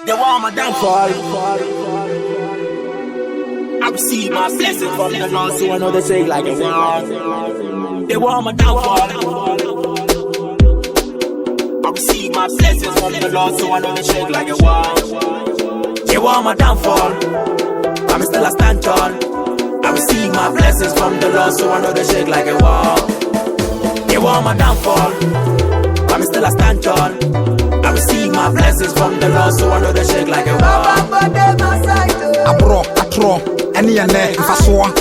They want my downfall. I receive my blessings from the Lord, so I know they say like a wall. They want my downfall. I receive my blessings from the Lord, so I know they shake like a wall. They want my downfall. I'm still a stand tall. I receive my blessings from the Lord, so I know they shake like a wall. They want my downfall. I'm still a stand tall. I receive my blessings from the Lord, so I know they shake like a wall. Atro, any and if I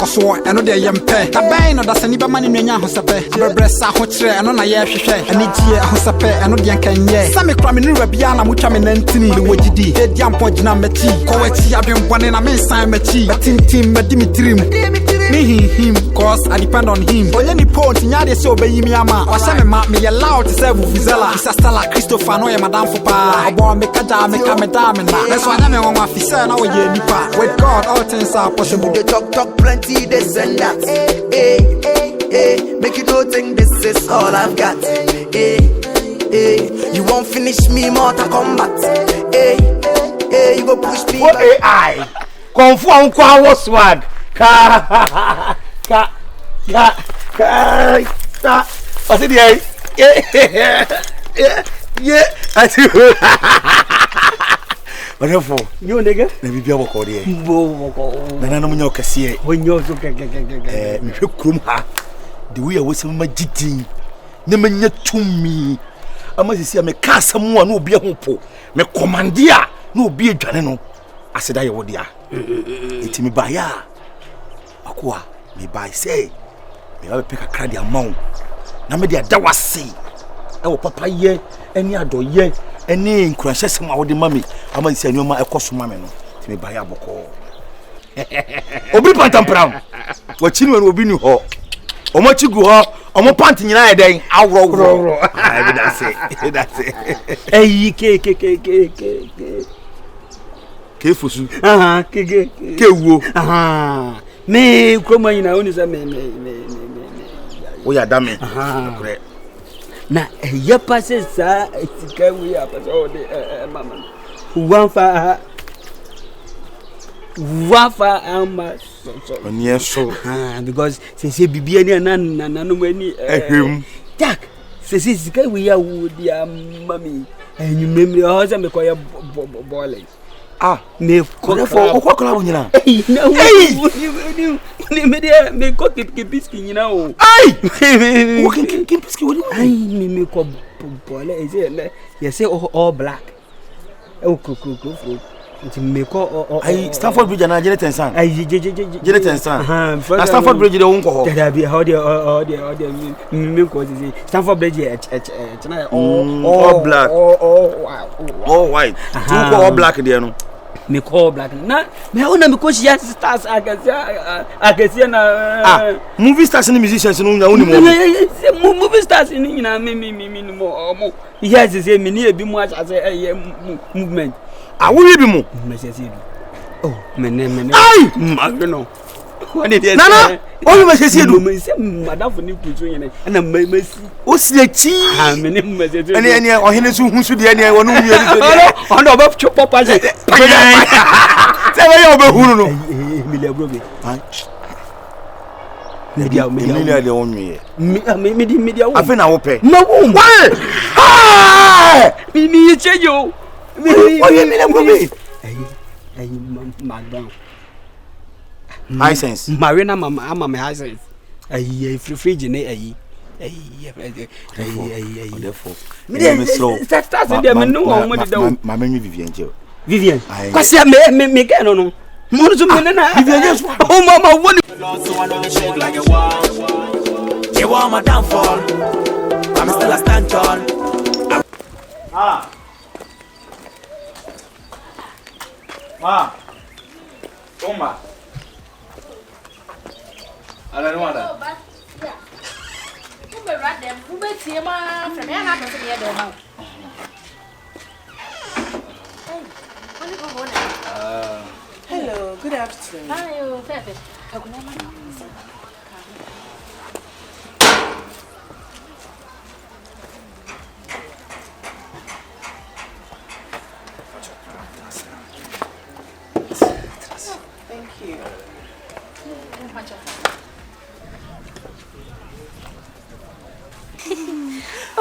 saw, and no day yampe. The bane of the Saniba money mania hosape, a breast a hot tray, and on a yash, and each year hosape, and no yankan ye. Some cramming Rabiana, which I'm in Antony, the Wajidi, the young point Nameti, Coetti, I've been one in a main sign, Meti, but Tim, Dimitrim. Me, him, cause I depend on him. But any point in Yadi so obey me, ama, or some map me allowed to serve Vizela. It's a Stella Christopher, no, Madame Fopa. I want make a dam, make a madam. That's why I'm on my officer now. With God, all things are possible. They talk plenty, this and that. Make you don't think this is all I've got. You won't finish me, Mortal Kombat. You go push me. What AI? Confirm kwa swag. Ka. What's it here? Yeah. I do. Wonderful. You nigga? Let me be able to call you. Then I know you can see it. When you're so ha. The way I was in my jitting. Never yet to me. I must see me cast someone who be a hopo. Me commandia no be a janeno. I said I would ya. It's me by ya. Aqua, me by say. Me have a pick a credit amount. Na me dia dawasi. I will papa ye, any ado ye. Any crashes some of the mummy. I might say, no, my cost mammy. To me by a boko. Obi Pantam Pram. What you will be new ho. Or what you go off, or more panting in a day. I'll roll. That's it. Hey, Kefusu. Aha. Me, come on, only some we are damn. Na ye passes sa etika we are pass all the mama one for ama so because say bibia na no mani Jack say sika we are wood ya mami and you memory house me call boiling me for okwakola bunyina ni me ko biscuit nyina o wo kin biscuit wo me ko boiling is it you say all black It's me ko Stanford Bridge na Jonathan San Jonathan San na Stanford Bridge de won ko ho there be how the me ko say Stanford Bridge all black all white two ko all black there no me call black na me ona me ko share stars agasia na movie stars and musicians no nya woni mo movie stars ni na me mo yes say me ni ebi mu ase movement we be mo oh me ai no what did nana o you message do me say madam for ni puso yen na masi o si achi me ni message ene o hene su hu su de ene wonu wi so on do ba chop papa say say we yo be hunu no me le bro be media de won wi media wo afi na wo pe na wo me change yo me le bro be madam high sense marina mama me high sense fridge ne therefore me slow start dey me no mo dey down mama mi Vivian kwase me get no mo no me na Vivian just oh mama won So I know they shake like a wall. They want my downfall. I'm still a stand tall. Toma. Ala no ada. Who be rat them? Who be team from here? Not to see them now. Hello, good afternoon. Hi, you Fefe.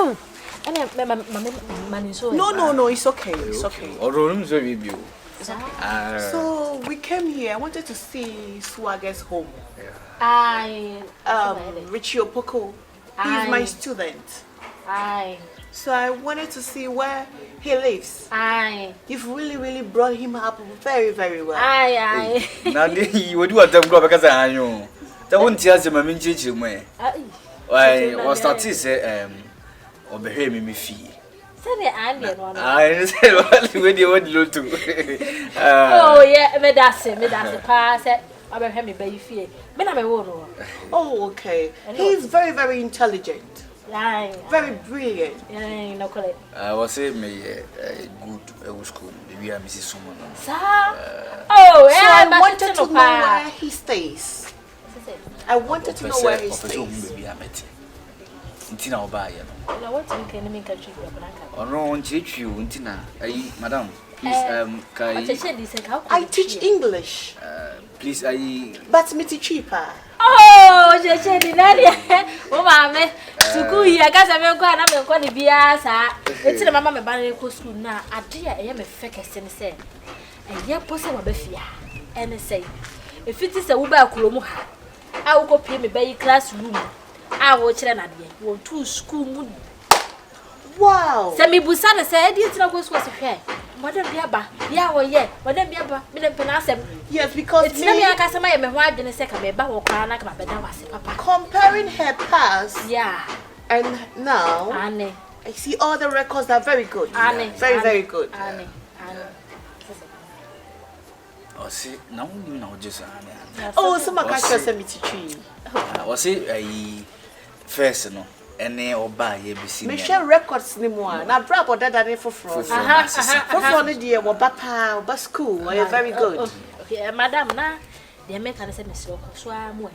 Oh, and No, it's okay. It's okay. okay. So we came here. I wanted to see Swagger's home. Richie Opoko. He's my student. So I wanted to see where he lives. You've really brought him up very well. Now you would do what them go because I know. That won't tell them I'm in Chichimwe. Why was that say obey me fee? I said what you would do to. Oh yeah, me that's pass it. I have me baby fee. Oh okay. He's very intelligent. Very brilliant. I was saying me good school. Maybe I miss someone. So I wanted to know where he stays. I wanted to know where he stays. Maybe I met Intina Obaya. No, what can you make a trip? Oh no, teach you, Intina. Madam, please, I teach English. Please, But me teach cheaper. Oh, je Nadia. Oh, mamma. Suku here, guys, I'm going to be as it's a mamma banner school now. I dear, I am a fake and say, and yet, possible befia. And say, if it is a Uber Kulomuha, I will go pay me by classroom. I will tell Nadia, you want to school. Wow. Semi Busana said, it's not was a fair. Madam Biaba, Madam Biaba, Madam Penasem. Yes, because it's not me, I can't say my wife in a second, my back or cry like my papa. Comparing her past, and now, Annie, I see all the records are very good. Annie, very good. Annie. oh, see, now you know just Annie. Oh, some of us send me to tree. Was it first, no? Any or buy a BC. Me share records ni more. Na bra boda da for from. For no dear wo papa, ba school, you very good. Okay, madam na the American say me so am.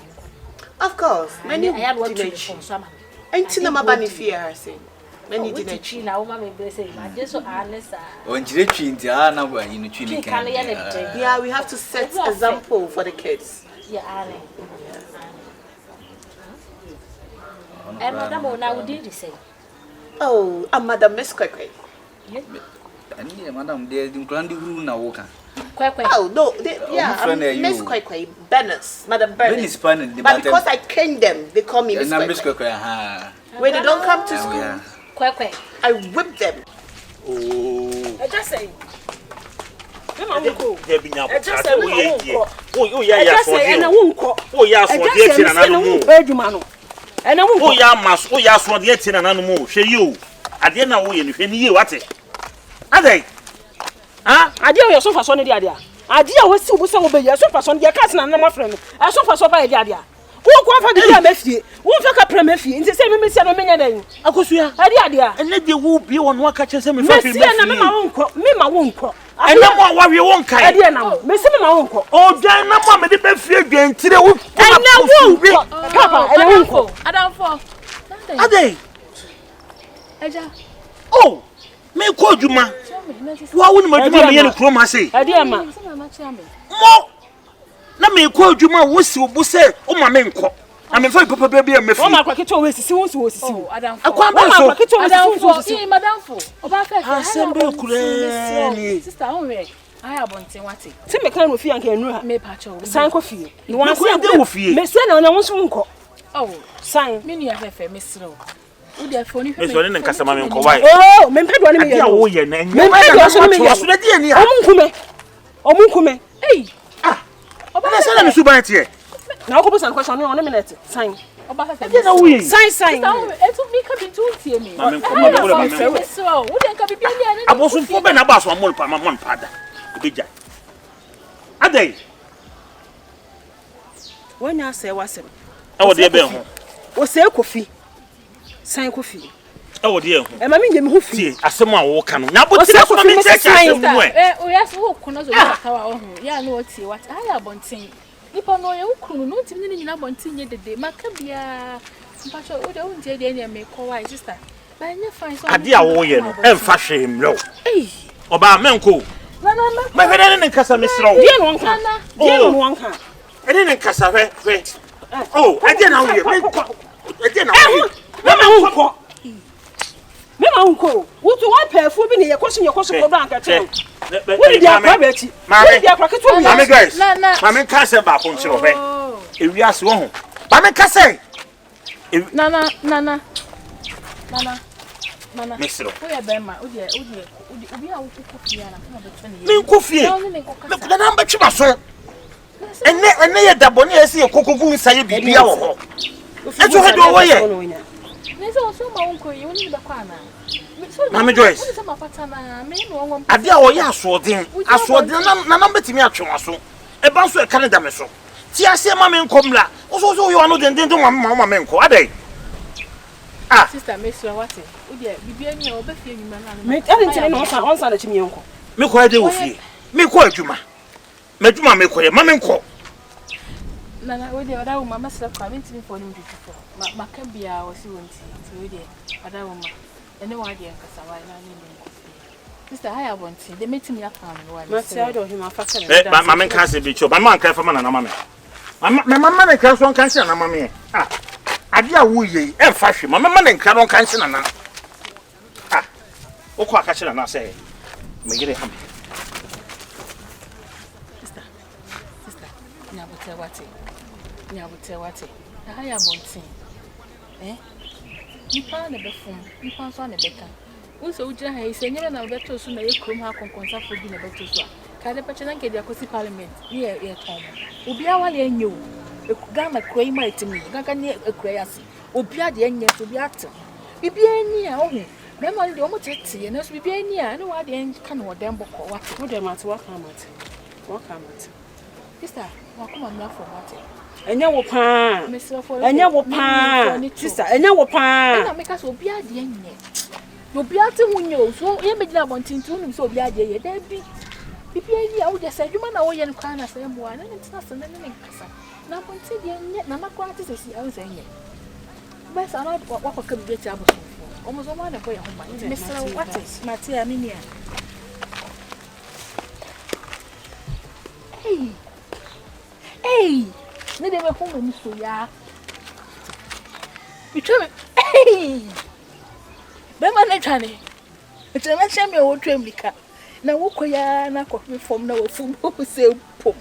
Of course, many I had what to so am. Ain't na mabani fear say. Many did tree na wo ma me say, I just so honest. On tree na wa you tree can. Yeah, we have to set example for the kids. Yeah, Annie. And madam, now did you say? Oh, I'm Madam Miss Quack. And madam, there's the grand room now. Oh, no, Miss Quack, Bennett, Madam Bennett. But because I trained them, they call me Miss Quack. When they don't come to school, Quack, I whip them. Oh, I just say. Oh, and I won't. Oh, yeah, mass. Oh, yeah, so the 18 and animal. Share you. I didn't know when you what it. Are they? Ah, I dear your sofa son, the idea. I dear was still some of your sofa son, your cousin and my friend. I sofa so by the idea. Who go for the Messi? Who took a premefi in the same mission of many. I could see idea. And let the woo be on what catches him. Messi and my uncle, me my uncle. I know what we won't carry. Idea now. Messi my uncle. Oh, then my mama did not fear again today. And now won't Papa and uncle. I don't fall. Are they? Oh, me call you, ma. Why wouldn't my mother chroma say? Idea, ma. More. Let me call you, ma. Who say, oh, my men call. I'm afraid Papa baby and me. Oh, my cracket always see who was. I don't fall. I don't fall. See, madam for. Sister, I have one thing. What it? Say me kind of fear and can me patch over. Sign coffee. You want to go with you? Miss Swen on one's uncle. Oh, sign. Many of her Miss Row. Would their phone if you in customer and why? Oh, men paid 1 million. Oh, yeah, men paid 1 million. Omunkume. Hey. Ah. I said I'm super here. Now go some question on a minute. Sign. Sign. It took me coming to see me. So, wouldn't come be I wasn't for Ben Abbas one more per my one father. Big Jack. Are they? When I say what's it? Oh, dear Bell. Or say coffee. Sign coffee. Oh, dear. And I mean, who feel as someone walk on. Now, but that's what I mean. Oh, yes, who can yeah, no, what I have on thing. If I know you couldn't know him in a bontin the day, Macabia, but you don't tell any make why, sister. But I never find so. A dear warrior and fashion him low. Eh, about Menko. My head in Casa Miss Row. Dear one can. I didn't Casa. Oh, I didn't know you. I didn't know. ma unko. Wutu wa perfume bi ne ye question ko bra anka che. We dia kwa bechi. We dia kwa ketu wi. Mami guys. Mami ka se ba ko nchiro be. Ewi ase wo ho. Mami ka se. Nana. Mesro. We be ma, obi a wo kofie na na be tone ye. Me kofie. Me kuna na mba twa so. Ene ye dabone ese ye kokogu nsaye bibia wo ho. Eto he do wo ye. Nso so ma unko ye woni be kwa na. Mami Joyce. Ade a wo ye asoden na na betimi atwe so. E ba so e Canada me so. Ti ase ma me nkomla. Oso yo anu den ma me nko. Ade. Ah, sister Mesra what? Ode bibia ni oba fie nyuma na. Me ante no onsa na chimi enko. Me ko ade wo fie. Me ko adwuma. Madwuma me ko ye ma me nko. Nana ode oda wo mama sra kwa mentimi fo ni ndufo. Maka bia wo si wonti. Ti ode oda wo ma. Ene wa de nkasa wa na ni nko. Sister haya bonti. De metimi aka no wa. Ma ti ado hima fa kale. Ma me kan se bi cho. Ma kan fa ma na ma me. Mama me kan so kan se na ma me. Ah. Ade a wo ye e fa hwe mama na nkra no kan se na na. Ah. Wo ko aka che na say. Me gire ham. Sister. Nyabote wate. Haya bonti. Nipa na be fom. Nipa so na be kan. Unso ujira ha ise nyere na beto so na ye krom ha konkonsa fo bi na beto so. Ka de peche na nke dia kosi parliament. Ye tom. Obi awale enyo. Ghana krai ma etimi gaga ne ekrai ase obi ade enye so bi ate bibia ani a ohu me ma de omo tete na so bibia ani a ne wa de enka na odem boko wa wo de mate wa kamate sister wa kuma mla for mate enye wo pa sister enye wo pa na me ka so obi ade enye obi ate hunyo so ye megina bontintu nim so obi ade ye da bi bibia ani a wo de sa dwuma na wo ye nkwa na sa mo a na ne tina sa na ne nkasa na ponti de nye na makwa ati sesi awu zenye besa na wakwa ka bi ti aboso omo zo ma na ko ya ho ma misra what is matia minia hey ne de be ho ma ni so ya bitwe be ma na twane etema cheme wo twemlika na wo koya na kofi fom na wo fum se pom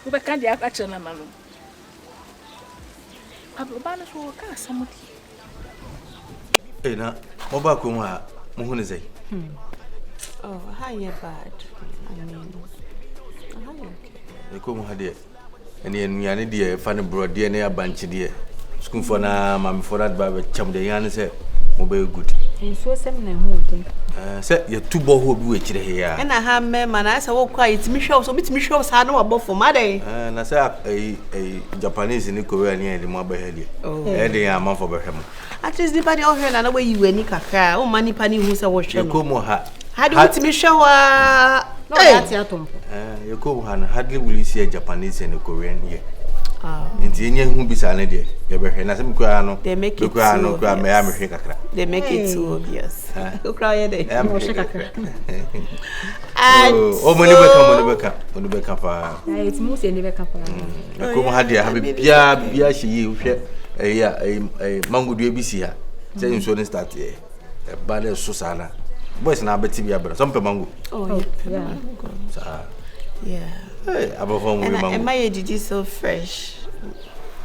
we can the action na malo abo ba na so ka samuti na mo ba ko ma mo hu ne zai oh how you bad I mean how you ko mo hade ene nuane de fa ne bro de ne abanchi de school for na mama for that ba cham de yan se mo ba good so sem na hu de se ye tubo ho bi we kire he ya na ha me ma na se wo kwa itimi hwe so bitimi hwe sa na wabofo ma dai na se Japanese ni Korea ni de mo ba heli e de ya man for be hwem at least nipa de o hwe na we yiwe ni kakra o ma nipa ni hu se wo hwe no ko mo ha hadi bitimi hwe wa no ya ti atompo ye ko ha na hardly will you see Japanese and Korean here nti enye hu bisa na de ye be hwe na se mi kwa no ko kwa no kwa me ya me hwe kakra they make it too obvious ko kwa ye de mo hwe kakra o mo ni beka pa it mo se ni beka pa ko mo hade ha bia hye yi hwe mangudu ebisi ha say nso ne start e ba de so sala boys na abeti bia bra some pe mango yeah yeah hey abofo mu mango am I did so fresh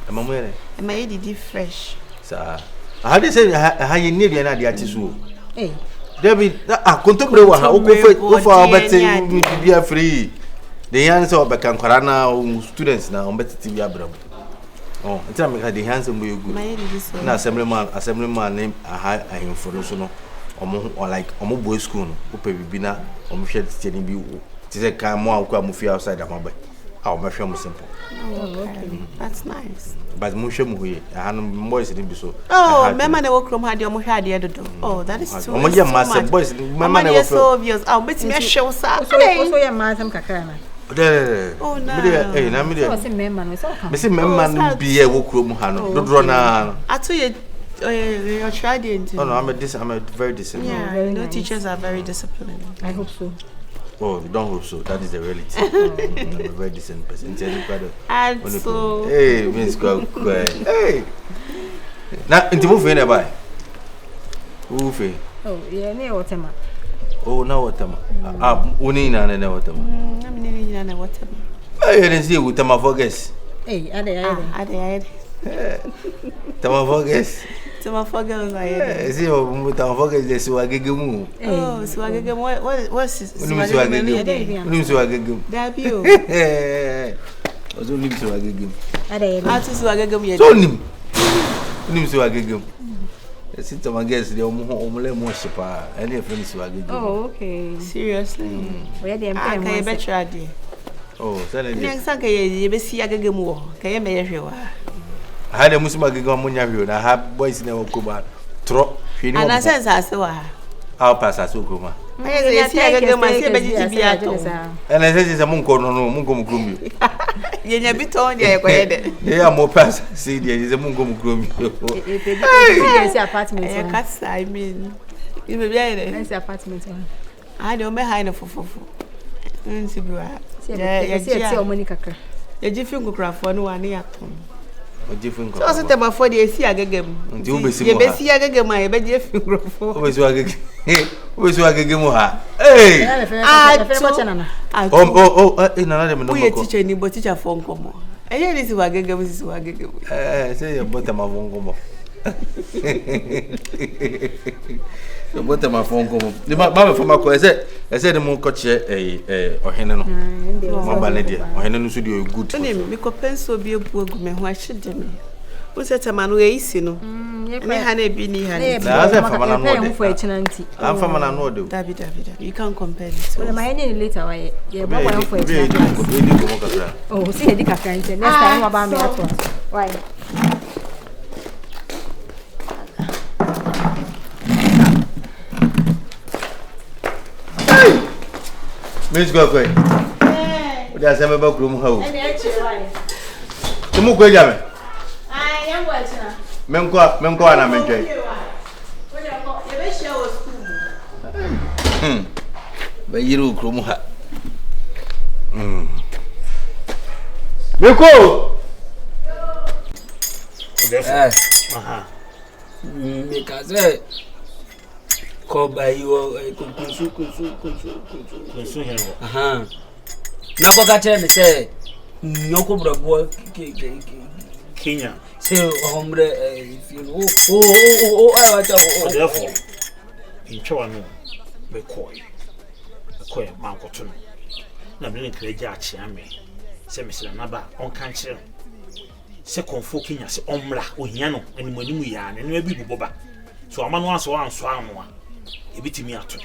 amamu ere am I did fresh sa ha de say ha ye ne bia na de ati so eh David kontombre wa ha o fa obeti bia free the yan say obeka nkwara na students na obeti bia bra oh ntia me ka the hands mbo yegu na assemblyman name ahimfo no so no omo like omo boy school no ope bibi na omo hwe teacher ni bi ti say kan mo akwa mo fi outside amaba omo hwe mo simple okay that's nice but mo hwe mo hoye hanu boys ni bi so oh mema na wo krom ha de omo hwe ade dodo oh that is too omo ye massive boys mema na wo so obvious bet me hwe sa so ye massive kakra na oh no na me de so se memma no so ka me se memma no bi e wo krom ha no dodro na atu ye you're trying to oh no I'm a very disciplined yeah very nice. Teachers are very disciplined I hope so oh you don't hope so that is the reality I'm a very decent person and so hey miss go hey na intimo fe na bai ufe Oh, yeah, near Watema. Oh, now Watema. Ah, Unina and Watema. I'm nearly in a water. I didn't see Watema Fogus. Hey, I Tamafogus. Tamafogus, I see what Tamafogus is Swagamu. Oh, Swagagam, what's Swagagam? That you. Was only Swagagam. I didn't Swagagam yet. Told him. Swagagam. Since I'm a guest, the only worship and if any Swagagam. Oh, okay. Seriously. Where the Empire, I bet you are dear. Oh, suddenly, next Sunday, you may see a gagamo. Can you measure? I had a Musmagamunya, I have boys never come out. Trot, and I says, I saw I'll pass as Ukuma. I see a gagamo, and I says, it's a munko, no munko groomy. You're a bit on the they are more pass, see, there is a munko groomy. Apartment, I mean, you may be an apartment. I don't behind a fufu. Yeah, Monica. A different craft for no one near. Different. So, I was for the sea again. You may see again, my baby. Who's Wagamuha? Hey, in another we teach any but teacher phone come. And here is Wagagam is Wagagam. Say a bottom of Wongomo. The bottom of Wongomo. The Baba from Mako, I said the moon coach or Henno. Mobile or Henno studio good. Because pencil be a poor woman who I should do me. Who's that a man who is, you know? Honey, Binny, honey. I'm from an anode. David, you can't compare it. Well, my name later, why? Yeah, but for it. Oh, see, the cat. Next time about me at once. Why? Miss Gokwe. There's a member room house. The Mukwe. I am watching. Memko and I'm enjoying. But you Krumuha. Miko! Because called by you, Naboka say, Yoko Bravo Kenya. Say, hombre, if you know, therefore, in Chawano, McCoy, Mancoton. Nabin Crejachi, I may say, Mr. Naba on cancer. Second for Kenya, say, Ombra, Oyano, and Monimuyan, and maybe Boba. So a man once or one swam one. A bit me out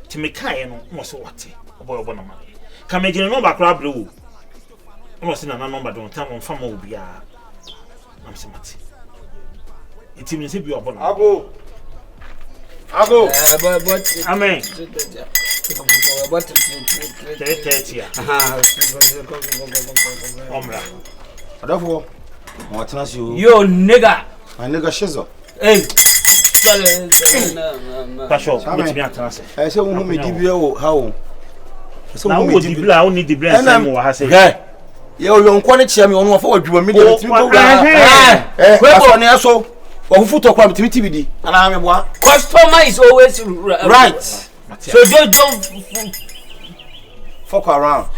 to make Kayan was what a boy of one man. Come again, a number crab blue. Almost in a number don't come on from Obia. I'm Samati. It means if you are born. I'll go. But I mean, what 30. Omra. Therefore, what's you? Yo, nigga. My nigga shizzle. Hey. Pasho, what's me at us? I said, who may give you how? So, I would be I only the bless and I say, you're quality. I'm on for you. So, or foot of TV, and I'm a what? Customer is always right. So, don't fuck around.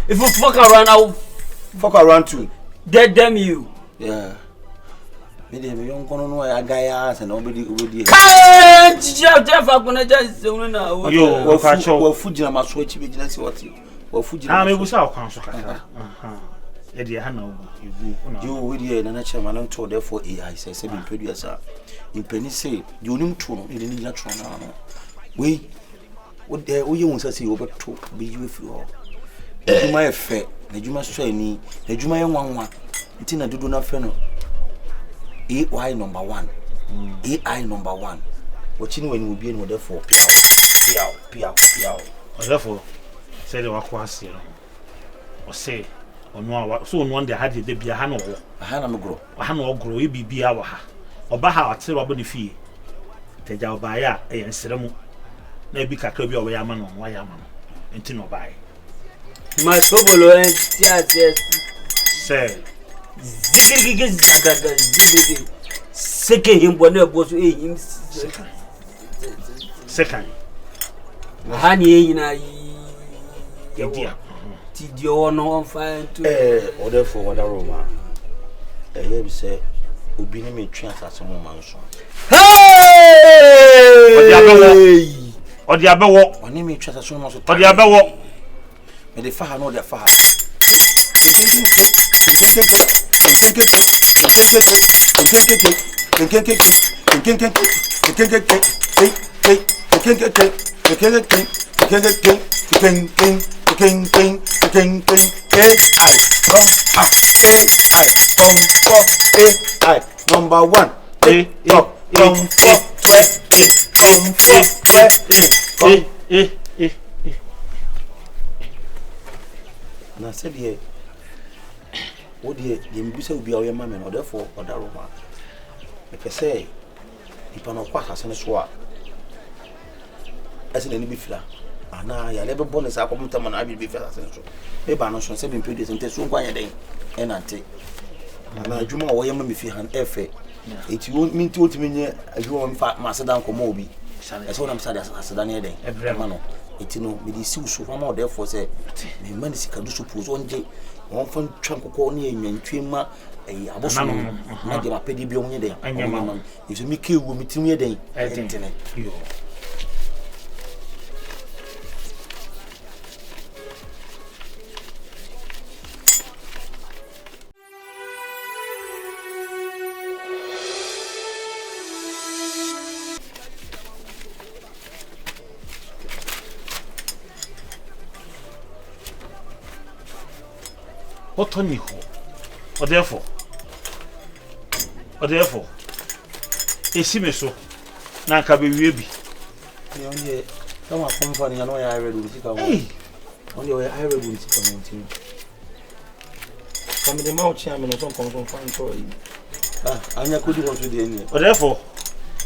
If you fuck around, I'll fuck around too. Dead damn you. Yeah. Me don't know a guy ass and nobody would be. Can't Jeff, I'm gonna just know. You will food jam my switch. What you food jam. I was our council. Eddie Hano, you would hear the natural man told therefore AI says, "Seven producer in Penny say, you knew true, you didn't natural now. We what there we won't say over to be you if you are. You might effect, you must try me, you might one. It's in a do not feno. AI number 1. AI number 1. Watching when you be in therefore piao. Therefore, say the work or say, or no, so one day had the be a hand or a hand grow. A hand or grow, be our ha. Or Baha, say Robin fee. Take out by a ceremony. Maybe Kakobi or Yaman or Wayaman. And to no buy. My sobolo and yes, say. Second him when I was him. second. Honey, did you want fine to order for what a Roma? I say, Ubini may transfer some mansion. Hey! Or the other walk, my name is transfer so much. Or the other walk, and the fire know their fire. Number one, na said ye what ye mbisa obi awe ma me no therefore odaroma me pese ipa no kwa asase so a ase na ni bi fira ana ya lebe bonus akomta ma na abi bi fira asase so e ba no so se bi mpede se nteso nkwa ye den e na nte na adwuma wo ye ma me fi han efe eti wo minti otimi nye adwuma mfa ma sedan komo obi ese wona msa da sedan ye den e ma no eti no me di si uso fa ma therefore se me man sika do suppose onje won fa twa nkokọ ne enwantwe ma aboso no na de ma pedi bi onye den ese mi ke wo mi timu ye den entene yo what on you? Or therefore, a me so. Now, can be baby. Come on, company, I know I read with you. Only way I read with you. Come in the mouth, chairman, or some confront for you. I could do what you did. Or therefore,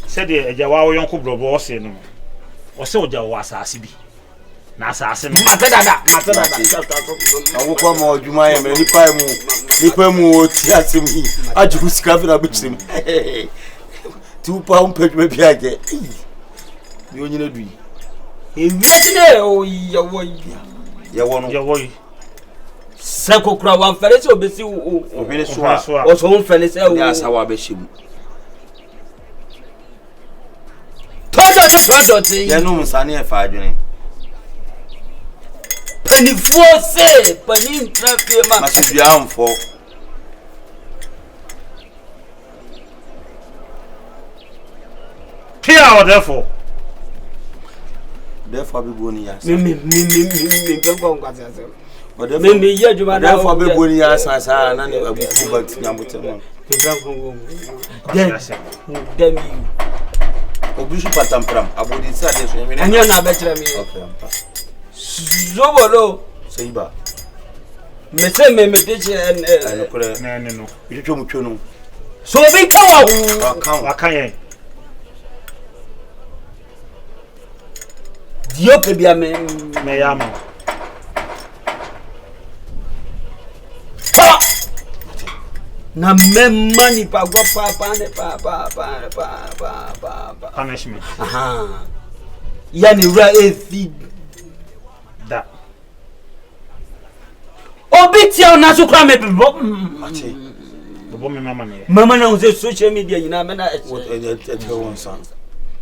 said the Jawa Uncle Brobos in or so Jawas Asibi. Nasa matadada awo kwa ma odwuma ye me nipa mu ti asemi ajuku sika fi na bichim ti upa umpedwuma bi age bi onyina dui ewiatine o yawo sako kura wan fere se obesi o bene so a o so fere se o ya sawa be shim todo ya no msane e fa adwene Pani force, pani traffic ma. Must be armed for. Here, therefore be boni ya. Me be go ngwase asem. Me ye adwuma na. Therefore be boni ya sa na ne abufu bat nyamote mo. Dem obisu patampram abodi sa de so nyame. Anya na betre mi. Okay. Zobolo Seiba Mese me teche no kore no itwo mutwo no so bi ka wa kan dio pe bia me ya mo na memma ni pa gwa pa ne pa punishment aha yani ra efi da obitia na so kra me bebo ati bebo me mama na on social media nyina me na e won san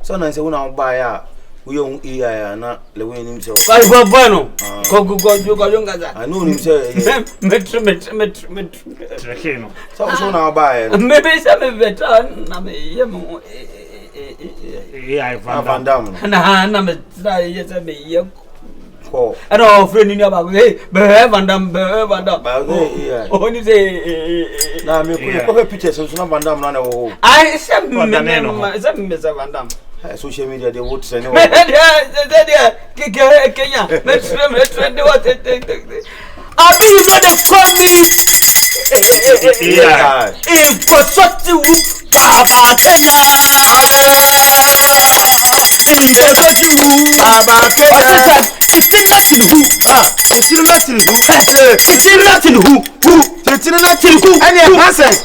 so na se wona ba ya we on AI na le we nim se ai bobo no ko ngaza I know nim se met trekeno so na ba ya me be se me beta na me ye mo AI Van Damme na me tra ye se me ye ko ano friend ni aba hey be Van Damme ba oh ni se na me ko pictures so na Van Damme na wo ai se me Van Damme social media they would say no Kenya me trend what abi you know the comedy imposoti baba Kenya baba Kenya it's nothing who any nonsense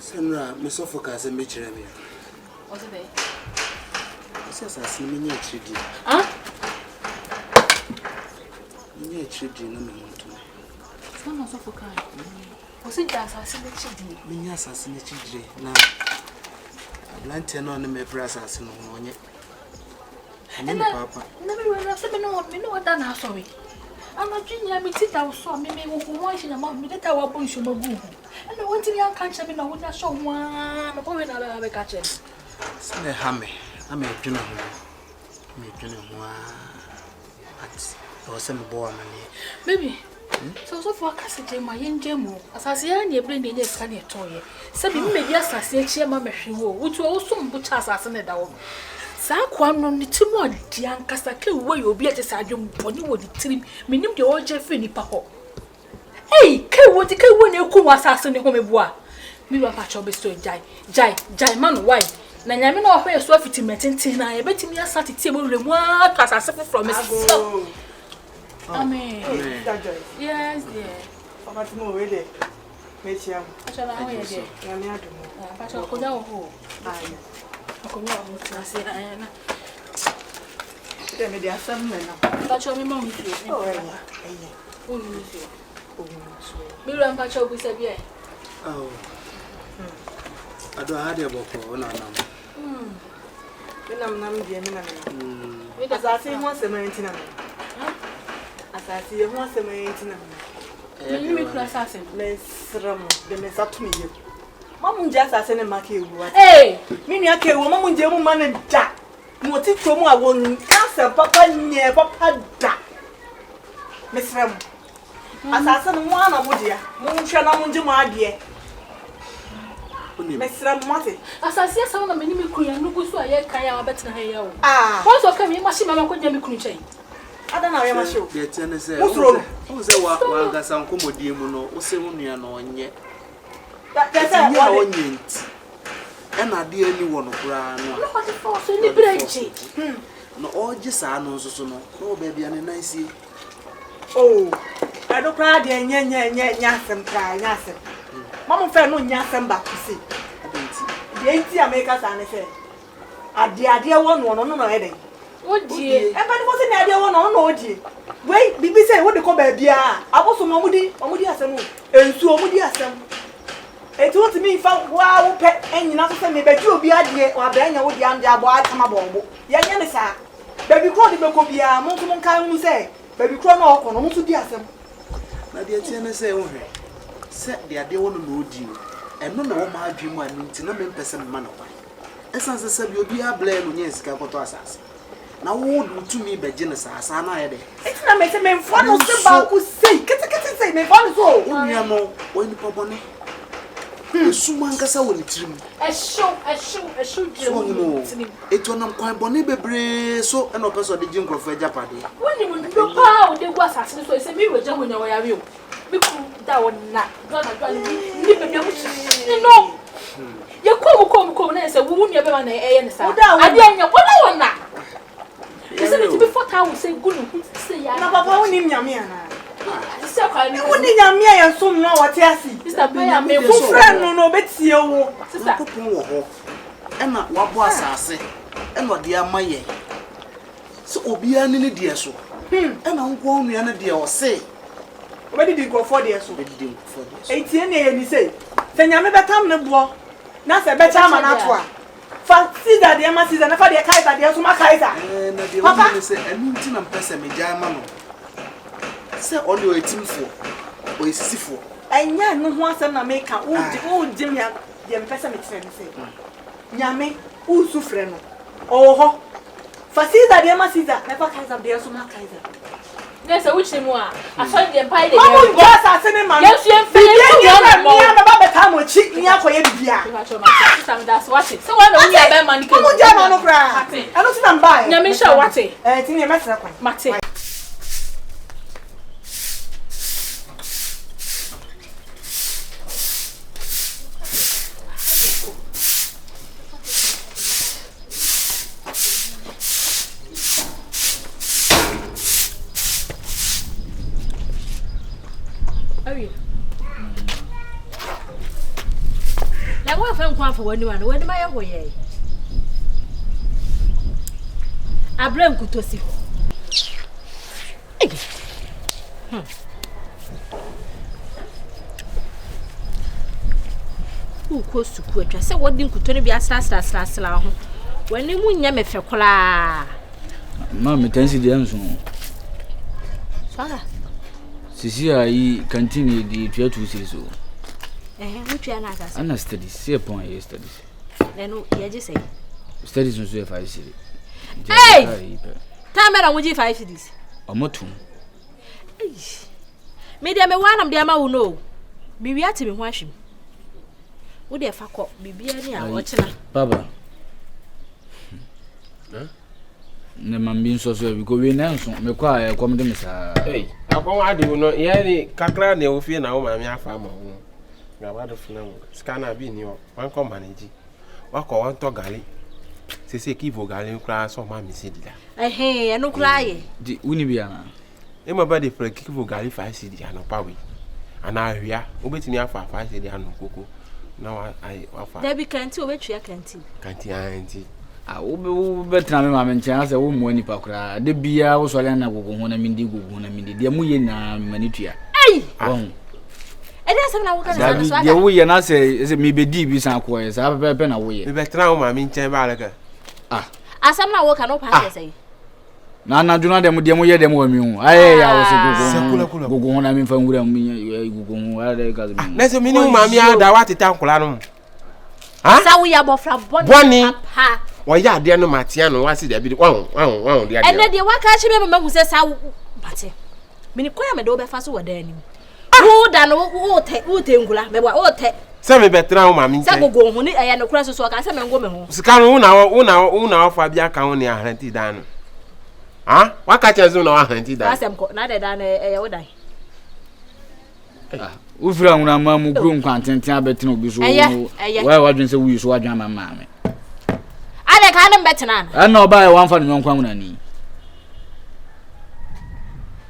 Senra, me so focus and make me. What's it? Says I see me tridi. Huh? Me tridi no me want to. Some so focus. What's it that assassin tridi? Me assassin tridi. Na Blanty no me brasa no onye. And papa. Never will say me know what done sorry. I'm not junior me sit down so me who want in a mom me that I will push you. And I want to be unconscious me no would show one boy and I have catch it. Say hammy. I'm a junior. Me junior at was some boy baby. So for cassette my young gemo as I see any brain in this canny toy. Some may be assassination my machine which will also put us as an adult. Sakwan no timo di ankasa ke we obi ate sadwom boni wo di tirim menim de oje fe ni pako hey ke wo na eku wasase ne ho meboa mi wa pa cho be so jai man why na nyame na ohwe so afiti metenten na e betimi asati tie bo remu atu asase from me amen yes dear papa timo we de mechiam acha na ho ye de nyame adumo pa cho ko da ho ai ako no mo trase na me dia sam na pa cho mi mo mi fi oh mi ran pa cho bu se bi e oh ado hade boko na nam dia mi na asasi ho semanti na asasi ho semanti na mi kura asasi me sram de me satumi ye mamu nja asase ne make ewu eh mi nua ke ewu mamu nje mu ma ne da mo ti to mu awon kasa papa nye papa da mesram asase no mo ana mo dia mo nhwe na mo nje mo ade mesram mate asase asa na meni mi kuya nugu so aye kan ya betina ha ya o what's so kam mi ma shi mama ko dia mi kunu chai ada na ya ma show de tene se o se wa gasa nkomodie mu no o se wo nua no onye That's ya onyenti ena de ani wo no kura no no what for so ni breji no oje sa no nso no no baby ane nice oh I don't cry de nya sem cry nya sem mama fe no nya sem ba kusi de enti America sa ne se ade wo no eden odi e ba ni mo se ni ade wo no odi we bibi say wo de ko ba bia aboso omudi asem ensu omudi asem eti won ti mi fa wa wo pe enyina so se me beji obi ade o abranya wo di ande abo atama bombo ya nya ne sa baby ko di be ko bia mo so kan mu se baby ko na okọ no mo so di asem na de tie ne se wo hwe se de ade wo no odi eno na wo ma adwe mu ani nti na me mpese me ma no kwa esan se bi obi abla no nya sika koto asase na wo du tumi beji ne sa asa na ye de eti na me se me mfo no se ba ku sei kete sei me fa no so wo nua no wo ni pobone Suma nkasa woni tirim. Esho drum. Eto nam kwan bone bebre so e no person de gi nkrofo ajapade. Woni mun do pa o de gwa asase so se mi roja honya wo yare o. Mi ku da wona. Do ni bebe mu chi. No. Ye kom na se wo nua be ma na eye ne sa. Ade anya wona. Ese ni ti be 4000 say gunu say ya. Na papa woni nyame ana. Woni nyame ya so no wote asi. Sister be nyame wo friend no betie wo. Sister kopon wo ho. E na wabo asase. E no de amaye. So obi ani ne de so. E na nko nua ne de o se. Obedi di nkrofo de so. Obedi di nkrofo de so. Etie ne ye ni sei. Se nyame betam ne bo. Na se be chama na to a. Fa Caesar de ma Caesar na fa de Kaiser de so ma Kaiser. Na de wo say enu nti na mpese me jai ma no. Se on your teamfo o isifo. Enya no ho asem na make o di me ya de mpese me tene se. Nyame o sufre no. O ho. Fa Caesar de ma Caesar na fa Kaiser de so ma Kaiser. Nessa última, a só de pai de Como já sa se ne ma. Yes, you feel me na ba beta mo chi ni akoye bibia. That's what it. So when we are be man. Como já ma no kra. E no ti na mba e. Nyame sha what it. Ti ne mesra kwan. Mate. For when you are when my way. I blame Kutosi. Who goes to quit? I said, what didn't Kutoni be a star when you win Yame Fecola? Mamma, Tensi Jamson. Cecilia, he continued the 2 seasons. Which are not as I studies, see upon your studies. Then, you just say, Studies on so if I see. Hey! Time around with you 5 cities. Or more too. Maybe I'm a one of them, I will know. Be we are to be washing. Would there fuck up be any watching? Baba. The man being so we go in now, so me quiet, come to Miss. Hey, I want to know, yeah, Kakra, they will fear now, my farmer. Gabado funa scanner bi ni o wan ko manage wa ko wan to gali se ki vo gali nkra so ma mi se dida eno kra ye di uni bia na e ma ba de fra ki vo gali 5 cedi ano pa we ana ahwia obetimi afa 5 cedi ano koko na wa fa da bi kanti obetua kanti anti wo betra me ma me nchen ase wo mo nipa kra de bia wo so le na gogo ho na mindi de mu ye na manitua ai na wo kan so ya wo ye na se me be di bi san ko ye sa pe na wo ye me betra wo ma me nchen ba leka asam na wo kan o pa se na juna dem de mo ye dem wa mi hu aye ya wo se gogo ho na mi fa ngura mi gogo ho ale ka mi na se mi ni ma mi ada wa teta nkola no sa wo ya bofra boni ha wo ya de no matia no wa si da bi wa de ade ene de wa ka chi me ma hu se sa bate mi ni koya me de wo be fa so wo da ni wo da no wo te ngula me wo te se me betra wo ma mi sa gogo ho ni aya no kura so ka se me ngo me ho sika no una fa bia ka ho ni ahranti dan no wa ka che zo na ahranti dan asem ko na de dan e wo dan wo fira nguna ma mu gro nkwantenten abetena obi so wa wadwen se wu so wadwen ma me ale ka na betena na oba e wan fa no nkwa nguna ni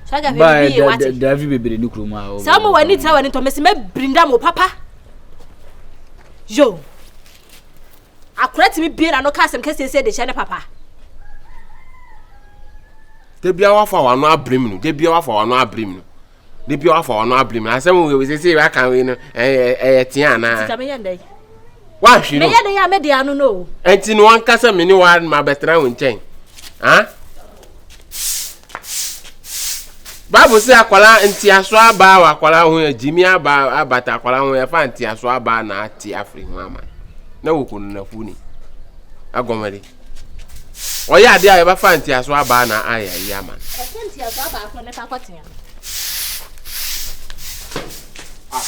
saga be wati Davi bebere ni kroma o sa mo wani ta wani to mesi me brinda mo papa yo akurati mi bia na no kasem kese de chane papa de bia wa fa wano abrim no de bia wa fa wano abrim no de bia wa fa wano abrim na asem we se wa kan we no tia na tika me yandai wa hwi no me yandai ya me dia no no enti no wan kasa me ni wa ma betra won chen Babu se akwala nti aso aba wa akwala ho jimi aba abata akwala ho ya fa nti aso aba na ati afri ho ama na wokunu na funi agomari oya ade ayo ba fa nti aso aba na aya yi ama nti aso aba ko ne fa kwatia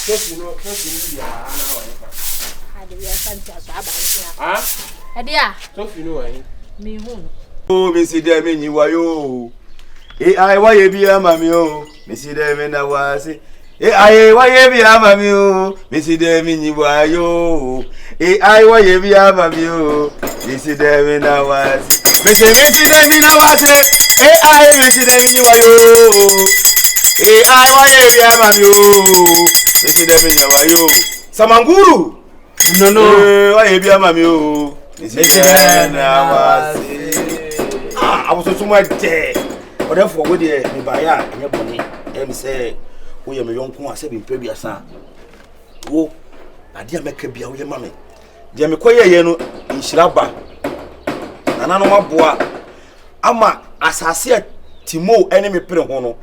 kesi ni ya ana wa fa ade ya fa nti aso aba ntia ade ya so finu wa yi mi hu o mi si de mi ni wa yo ai wa ye bi ama mi o mi si de mi na wa si ai wa ye bi ama mi o mi si de mi ni wa yo ai wa ye bi ama mi o mi si de mi na wa si mi si de mi na wa si ai mi si de mi ni wa yo ai wa ye bi ama mi o mi si de mi na wa yo Samanguru no wa ye bi ama mi o mi si de na wa si abuso tuma de therefore we dey me buy ya nye boni em say wo ye me yonko ase bi mpɛ biasa wo ade a meka bia wo ye mame dia me koye ye no inshiraba nana no maboa ama asase a timo ene me pere ho no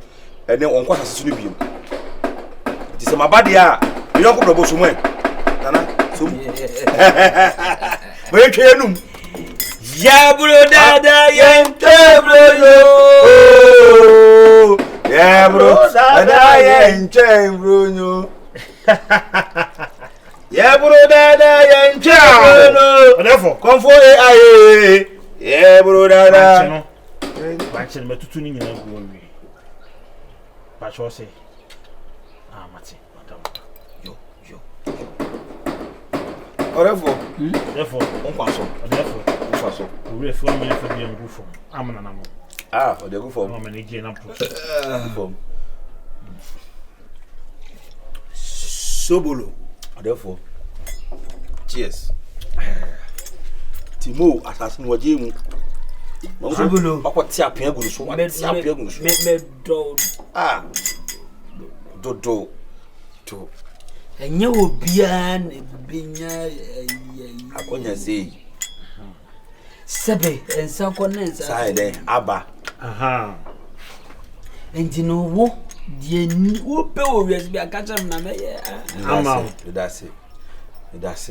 ene onko asase no biom ti se mabade a me yonko bro so mo nana so mo ye twa enum ya bro dada yen bro yo ya bro dada yen bro yo ya bro dada yen bro therefore comfort ai ya bro dada banche me tutu ni nyina go wi ba cho se mate madam yo therefore on kwaso therefore kwaso we fo me fa bi ngu fo amna na mo o de go fo no me ne na pro fo sobolo therefore cheers timo assassin waje mu sobolo akwati apia gulu so ati apia gulu so me do do enye obia na binya akonya sei sebe ensa kona ensa sai aba enjino wo die ni wo pe wo wies bi aka chem na me ama that's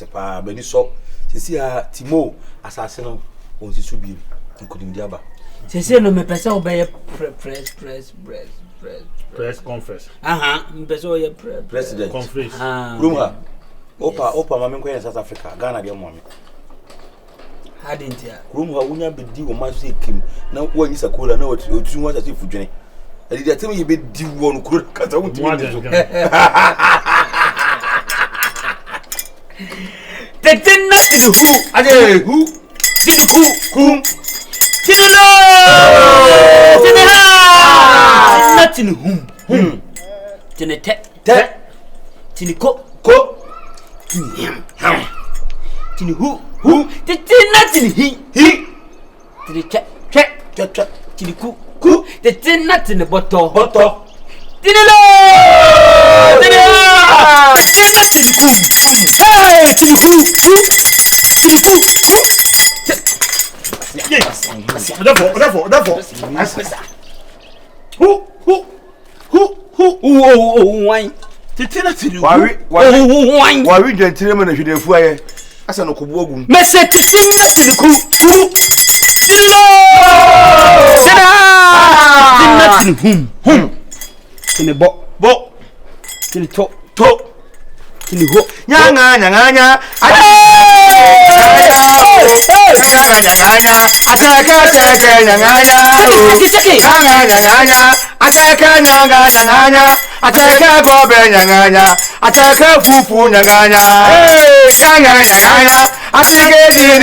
it pa beni so sisi a timo asase no on si subi nkodim di aba sisi no me pese obeye press conference mpese oye president conference Ruma opa mame ko South Africa Ghana de mo me hadintia Ruma unya bedi wo ma so ekim na wo anyi sakola na otu wo asase fudwene adi de atem ye bedi wo no kuro kata wo timi so Tetin nothing who ade who kum tinelo nothing whom tinete tiniko tini who tetin nothing he tini check tini ku tetin nothing boto tinelo hey tini who therefore who wine tetina tiri wari gentire me na hwedefu aye asa no kobo ogum mese tetina tiri ku tinelo tinelo tini bo tini to tini ho nyanga ataka gobe ataka fufu ataka dine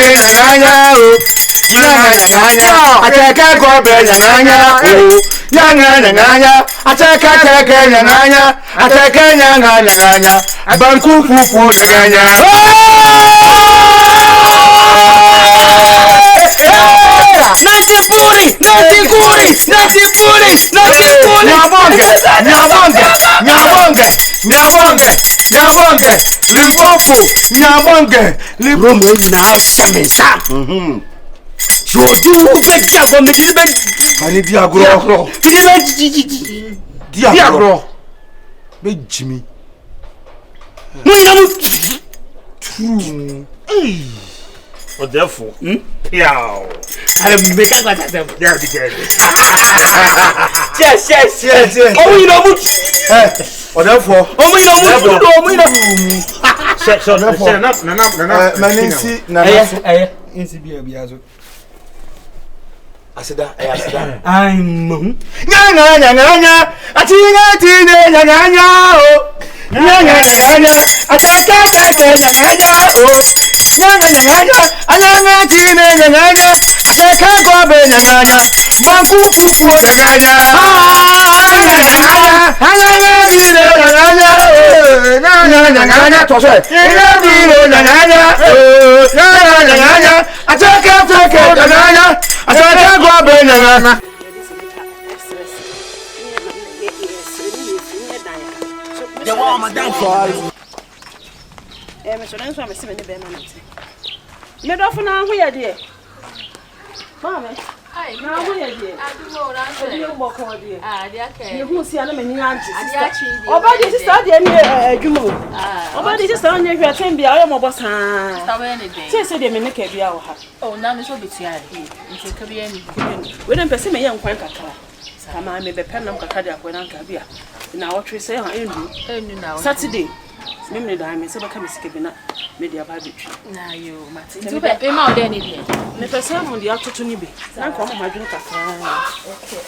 ataka gobe ataka keke ataka banku fufu Nyabonge, Limpopo na shamesa jodu betia ko mi dibe ani diagro be jimi no ina mu true o therefore yao ale meka kwa tata there the girl yes o ina mu o therefore o ina mu so na maninsi na insi biazo asida I'm nyanga atinga tine nyanga ataka nyanga tine nyanga ataka gobe nyanga banku fufu nyanga nyanga to so nyanga ataka gobe nyanga You want my downfall? Me so den so me se me ne be ma nti. Me do fo na ho ye de. Mama. Ai, na ho ye de. Adumo na so. Odi mo ko de. Dia ke. Ye hu si ana me ni ante sister. Oba de sister de ni adwumo. Oba de sister onye hwe atem bia oyo mo bosa. Sister we ne de. Se de me ne ka bia wo ha. Oh, na me so betua de. Nti ka bia ni. We dem pese me ye nkwan kakra. Kama me be penam kakra de akwan nka bia. Na wotwe se ha endu na Saturday me da me se baka me sike bi na me dia ba betwi na yo mate nti be ma o de ni bi me pese mo dia toto ni bi na nko mo madwene kakra okay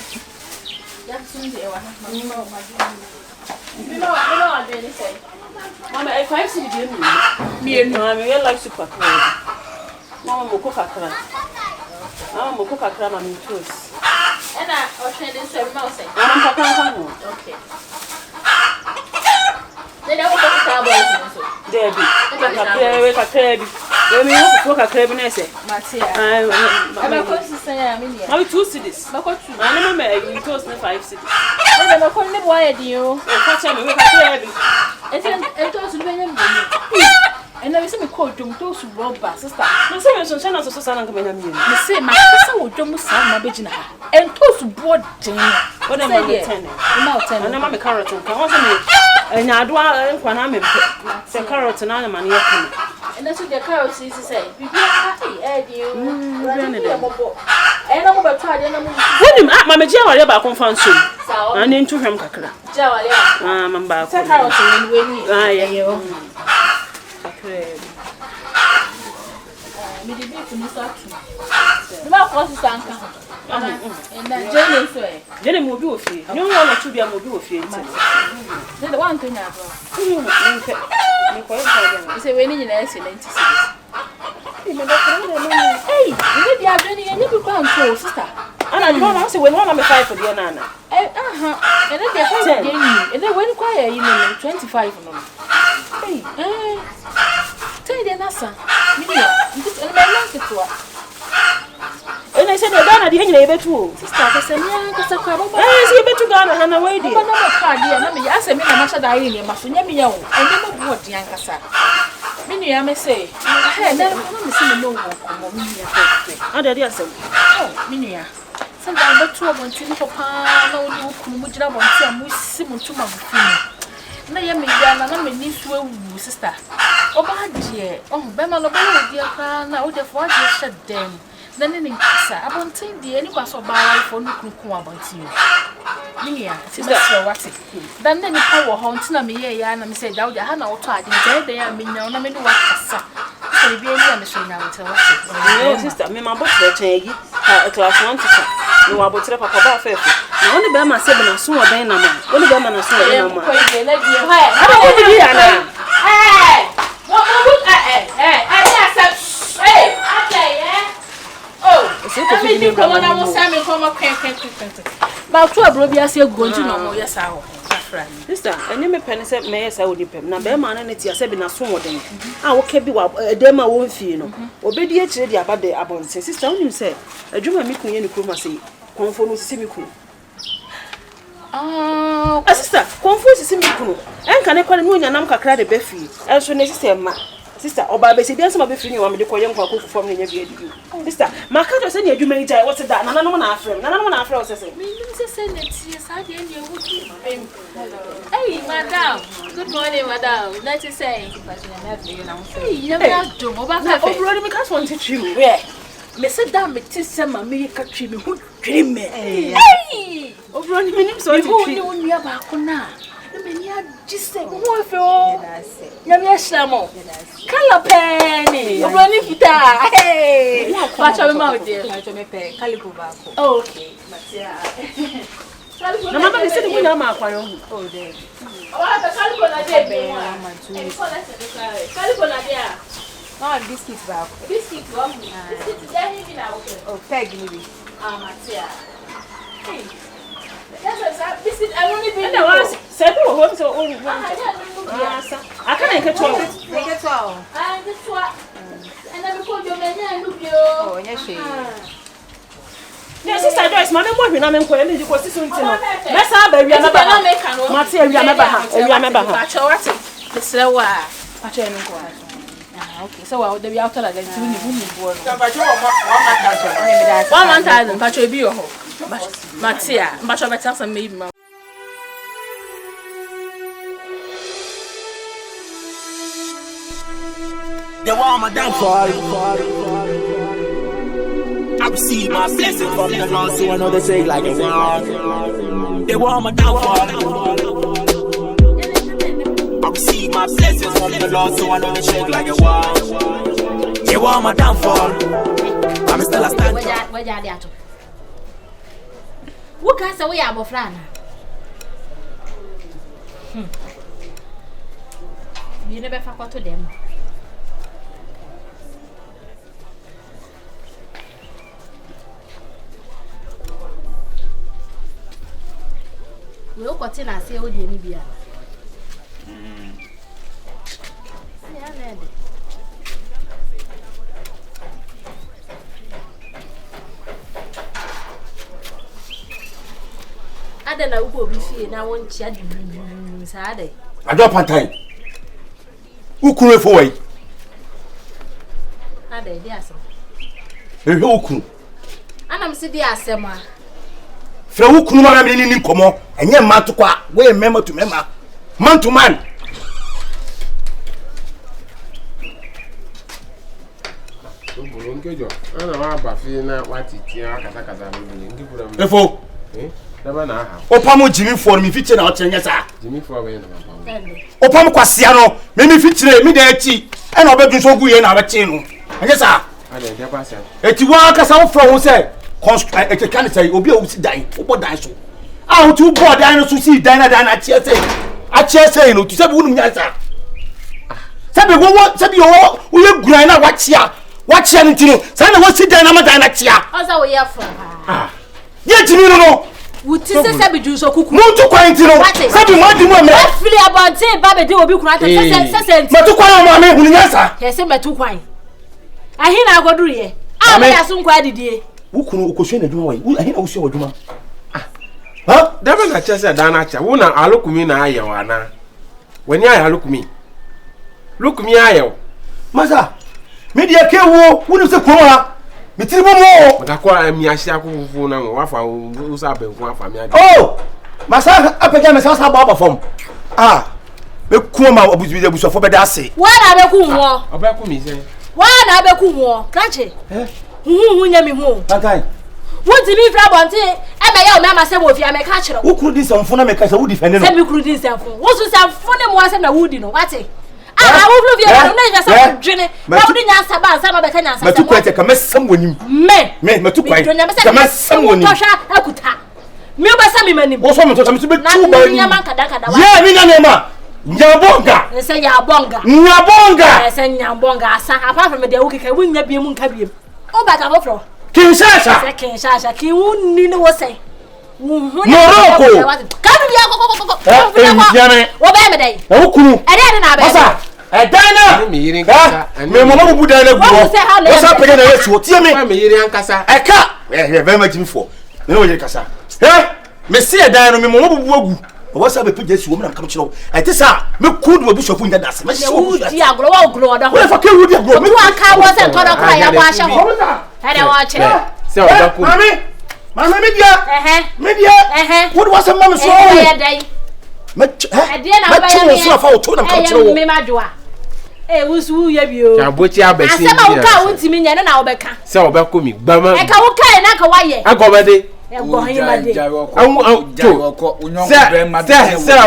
ya tun de wa ma ma de ni say mama e 5 cedi de mi enu me we like super mama mo ko kakra mama me toast ena o trend so ma o say mama kakra no okay They don't want to boys so. Debbie. Kakra bi. We me ho kakra bi na say. Matia. Aba ko say ya me nia. How 2 cedis. Ba ko 2. Na me you toast na 5 cedis. Na ba ko ne boy di o. O ka cha me we kakra bi. Toast be nyam ni. And now we see me call drum toast rubber sister. Na say me so chana so sana nka me nyam ni. Me say ma kasa wo drum sa na be gina ha. And toast board den. What am I 10? Na 10. Na me carrot nka. Won say me Nyadwa nkwa na me se carrot na na mane yakunu. And that's what the carrot is say. Bibia di o. Na mo ba twa de na mo. Wonim ma me je awale ba konfa nso. Na ne ntu hwem kakra. Je awale a. Ma ba ko. Se carrot ni we ni. Yo. Me di bi funu sa tu. Ma ko si sanka. Na jene so e. Jene mo bi ofie. Nyo wona tu bia mo bi ofie nti. The one thing I brought. Me ko yen You say we need na ese 90 cedis. Hey, you dey adwene ye ni bi kwa nko sister. Ana no na say we no na me 5 for there na na. And then dey 5 dey ni. And then when kwa ye yi no 25 no. Hey, tell dey na sa. Me no. Nti me na kitwa. And I said, Ghana, the Henry Betu. Sister, I said, I see Betu Ghana, Hannah, wait. I'm not a card, dear. I said, I'm not a diary, and my son, and never what Yankasa. Many, I may say, I had never seen no one. How did you say? Oh, Minia. Sometimes the 2 of 1 tin for pan, no, Kumujina, 1 some with Simon to my film. Nay, I may gather, my niece will, sister. Oh, bad dear. Oh, Bema, dear crown, now therefore I shut them. Then in Kissa, I won't take the any pass of by for no kuku about you. Minia, sister, what's it? Then you power haunting me, and I say, Dowdy, I know what I did. They are me now, no matter what. So be a machine now until what sister, me, my book, a class 1 teacher. You are about to papa about 50. I only bear my 7 or so, then I'm only bear my son. Hey, But to a brother, I say, go to no more. Yes, I will. Sister, and you may penny set me as I would depend. Now, bear man, and it's your 7 or so. I will keep you up a demo won't feel. Obedient to the about the abundance. Sister, you say, a Juma Miku and Kumasi, conform with Simiku. Oh, sister, conform with Simiku. And can I call you and Namka cry the Beffy? As soon as you say, sister, or by basically some of the feeling you want me to call young Kwaku from the Navy. Sister, my cat saying you may die. What's that? None of our friends, none of our friends say. Yes, I didn't Hey, madam. Good morning, madam. Nice to say. Hey, you never do. Already, because I want to you. Where? Mr. Damn, it is some American tree who dream me. Hey, over on minutes, so you near Bacona. Just say, what for? Yamia Shamo. Color penny. You're running for that. Hey, watch out, my dear. Calico. Okay, no, Mamma is sitting with Amma. Oh, dear. Oh, the Calico. Oh, biscuits back. Biscuits, biscuits, oh, Peg, maybe. Hey. This is I only been several homes or only one. I can't get 12. They get 12. And this one. And I call your man and look you. Oh, yes, she. Yes, sister Joyce, my memory, I'm in Queen, you was listening to me. Let's have a real Matthew, remember her. It's a while. Okay, so I will be out again to win. 1,000 pacho bi yo ho. Matia, pacho better some maybe. They want my downfall. I receive my blessings from the Lord, so I know they say like a wall. They want my downfall. I receive my blessings from the Lord, so I know they shake like a wall. They want my downfall. I'm still a stand. Where are they at? What can I say? We are both friends. You never forgot to them. We all got in and say, oh, dear, Nibia. I don't know who will be here now. One chat, Saturday. I don't want time. Who could for way? I did, yes. Who could? And I'm sitting there, Sema. From who could not have any common, and your man to qua, way member to member, man to man. Opamo Jimmy for me feature out Chenesa. Jimmy for me. Opamo Quasiano, maybe feature me there tea, and I'll be so good in our chain. Yes, sir. It's one cast out from who said, I can't say, will be able to die, or die so. I want to board Dino to see Dina than I cheer say. I cheer say, no, to say, wouldn't answer. Sabi, what, Sabi, we will grind out what's here. What's your name? Sana what's it dynamite dynachia? How's we are from her? Yet you know. Would you say Sabi do so cook? No to quite you know. Sabi what do you want? Feel about say Baby do be crying. But to quite mammy who answer. Yes, me too quite. I hear I go do ye. I may assume quite the who could question the doorway? I hear also what you huh? Devil na chesa danacha. Wona alook me na ayo ana. When you look me. Look me ayo. Masa. Media ke wo wonu se kwa mitiri mo makakwa mi ahia ko na wa fa wo sa be ko afa mi ade oh masa apega me sa ba fom be ku ma obuzu de busofo be da ase wa na be ku wo oba ku mi se wa na be ku wo kache hu nya mi hu takai wo ti mi fra bonte e be ya o me ama se wo fi ame ka kire wo kru di samfo na me ka se wo defend no se mi kru di samfo wo su samfo ne mo asem na wo di no wate I will via na just dwene na wo nya saba ansa na be ka nya saba matu kwete ka mesam wonim me matu kwai ka mesam wonim tosha akuta mi obasa mi manim wo so me tosha mi be tu ba ni ye mi na nema nyabonga ese nyabonga ese nyabonga asa apart from the wuki ka wunya bi mu nka bi o ba ka fofro kinshasa ki wunni ni wo sei Morocco kan bi akoko wo ba me dai wo kunu ade na ba Dana me yirin kasa me mama bu Dana gu wo sa pege na yesu tie me me yirin kasa eka very much me for me no yirin kasa me see Dana me mama bu agu wo sa be pege yesu wo me na kam kire wo ete sa me kudu obi shofu nya dase me shi wo di agro wa ogro da wo fa ke wo di agro me wa ka wo se to da kra ya bo ahye ho ade wa kire se o da ku mami media wo do was mama so ya dai me na ba ya me so fa wo to na kam kire wo me majoa wusu ya bio ya bochi abesi asema wo ka wontimi nya na wo beka se wo beko mi gbama e ka wo kai na ka waye agobade e go hin made se wo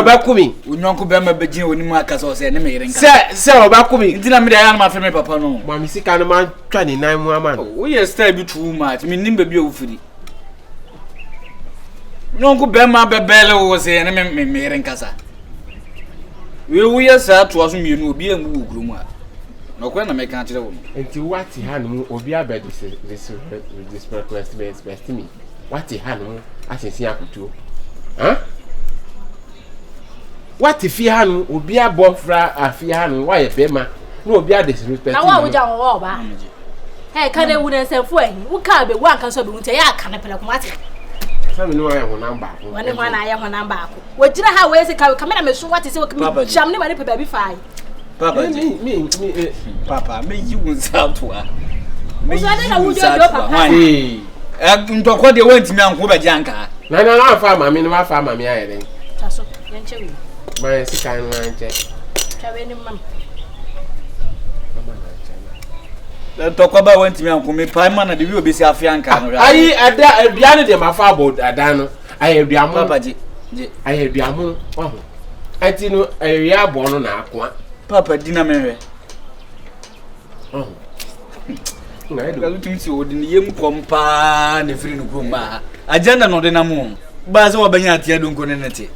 beko mi unyonko be ma begin onimu akasa o se ne me yirenka se wo beko mi ndina me da ya na ma fe me papa no ma mi sika no ma twa ni nan mu ama no wo ye style bi too much me nimba bi o firi unyonko be ma bebele wo se ne me yirenka sa we yes to aso mienu obi angu ogrum a no kwa na me kan kire wo enti wati hanu obi abed this request me wati hanu asisi akutuo wati fi hanu obi abofra afi hanu wa ye bema na obi adisrespect na wa wuja wo ba kan ewu na senfo ahin wo ka be wo ankan so be hunte ya kan pele kuma ate sami no ya ho namba wani ho na ya ho namba ko wajira ha we se ka kamera me so wate se wo kimi jam ne mari pe ba bi fai Papa, Papa, me you was out to her. Me you was out to her. Ntɔkɔ de went me anko ba janka. Na fa mami no fa mami ayere. Taso, yenche wi. Ma sika no anche. Chawe ni mam. Ntɔkɔ ba went me anko me pa man na de wi obesi afianka no. Ayi ada aduane de ma fa about ada no. Ayi aduamu. Papa je. Ayi aduamu. Wa ho. Ati no ayi abo no na akwa. Papa dina menwe. Na edo ka lutumsi odini yem kompa ne firi no kuma agenda no de na mu ba se wabanya atia donko ne nete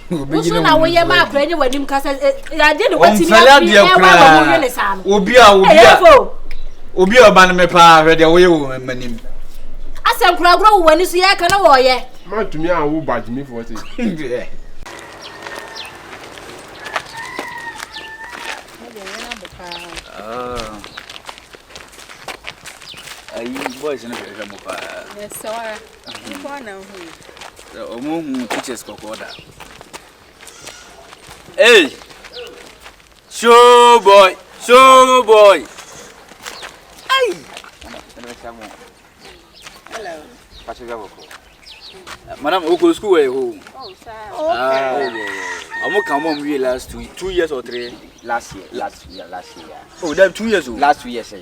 Oso na wo ye ma akra nye wanim kasa ya de ne kwatimi abi e wa ba mo ne sa no obi oba ne me pa hwe de wo ye wo manim asem kura kura wo wani so ye ka na wo ye ma tumi a wo badge me 40 boys in the Mopa. Yes, so you want to teachers Cocoda. Hey, show boy. Hey, hello, Madam Oko school way home. Oh, sir. I'm come on we last 2 years or 3 Last year. Oh, that 2 years old. Last 2 years.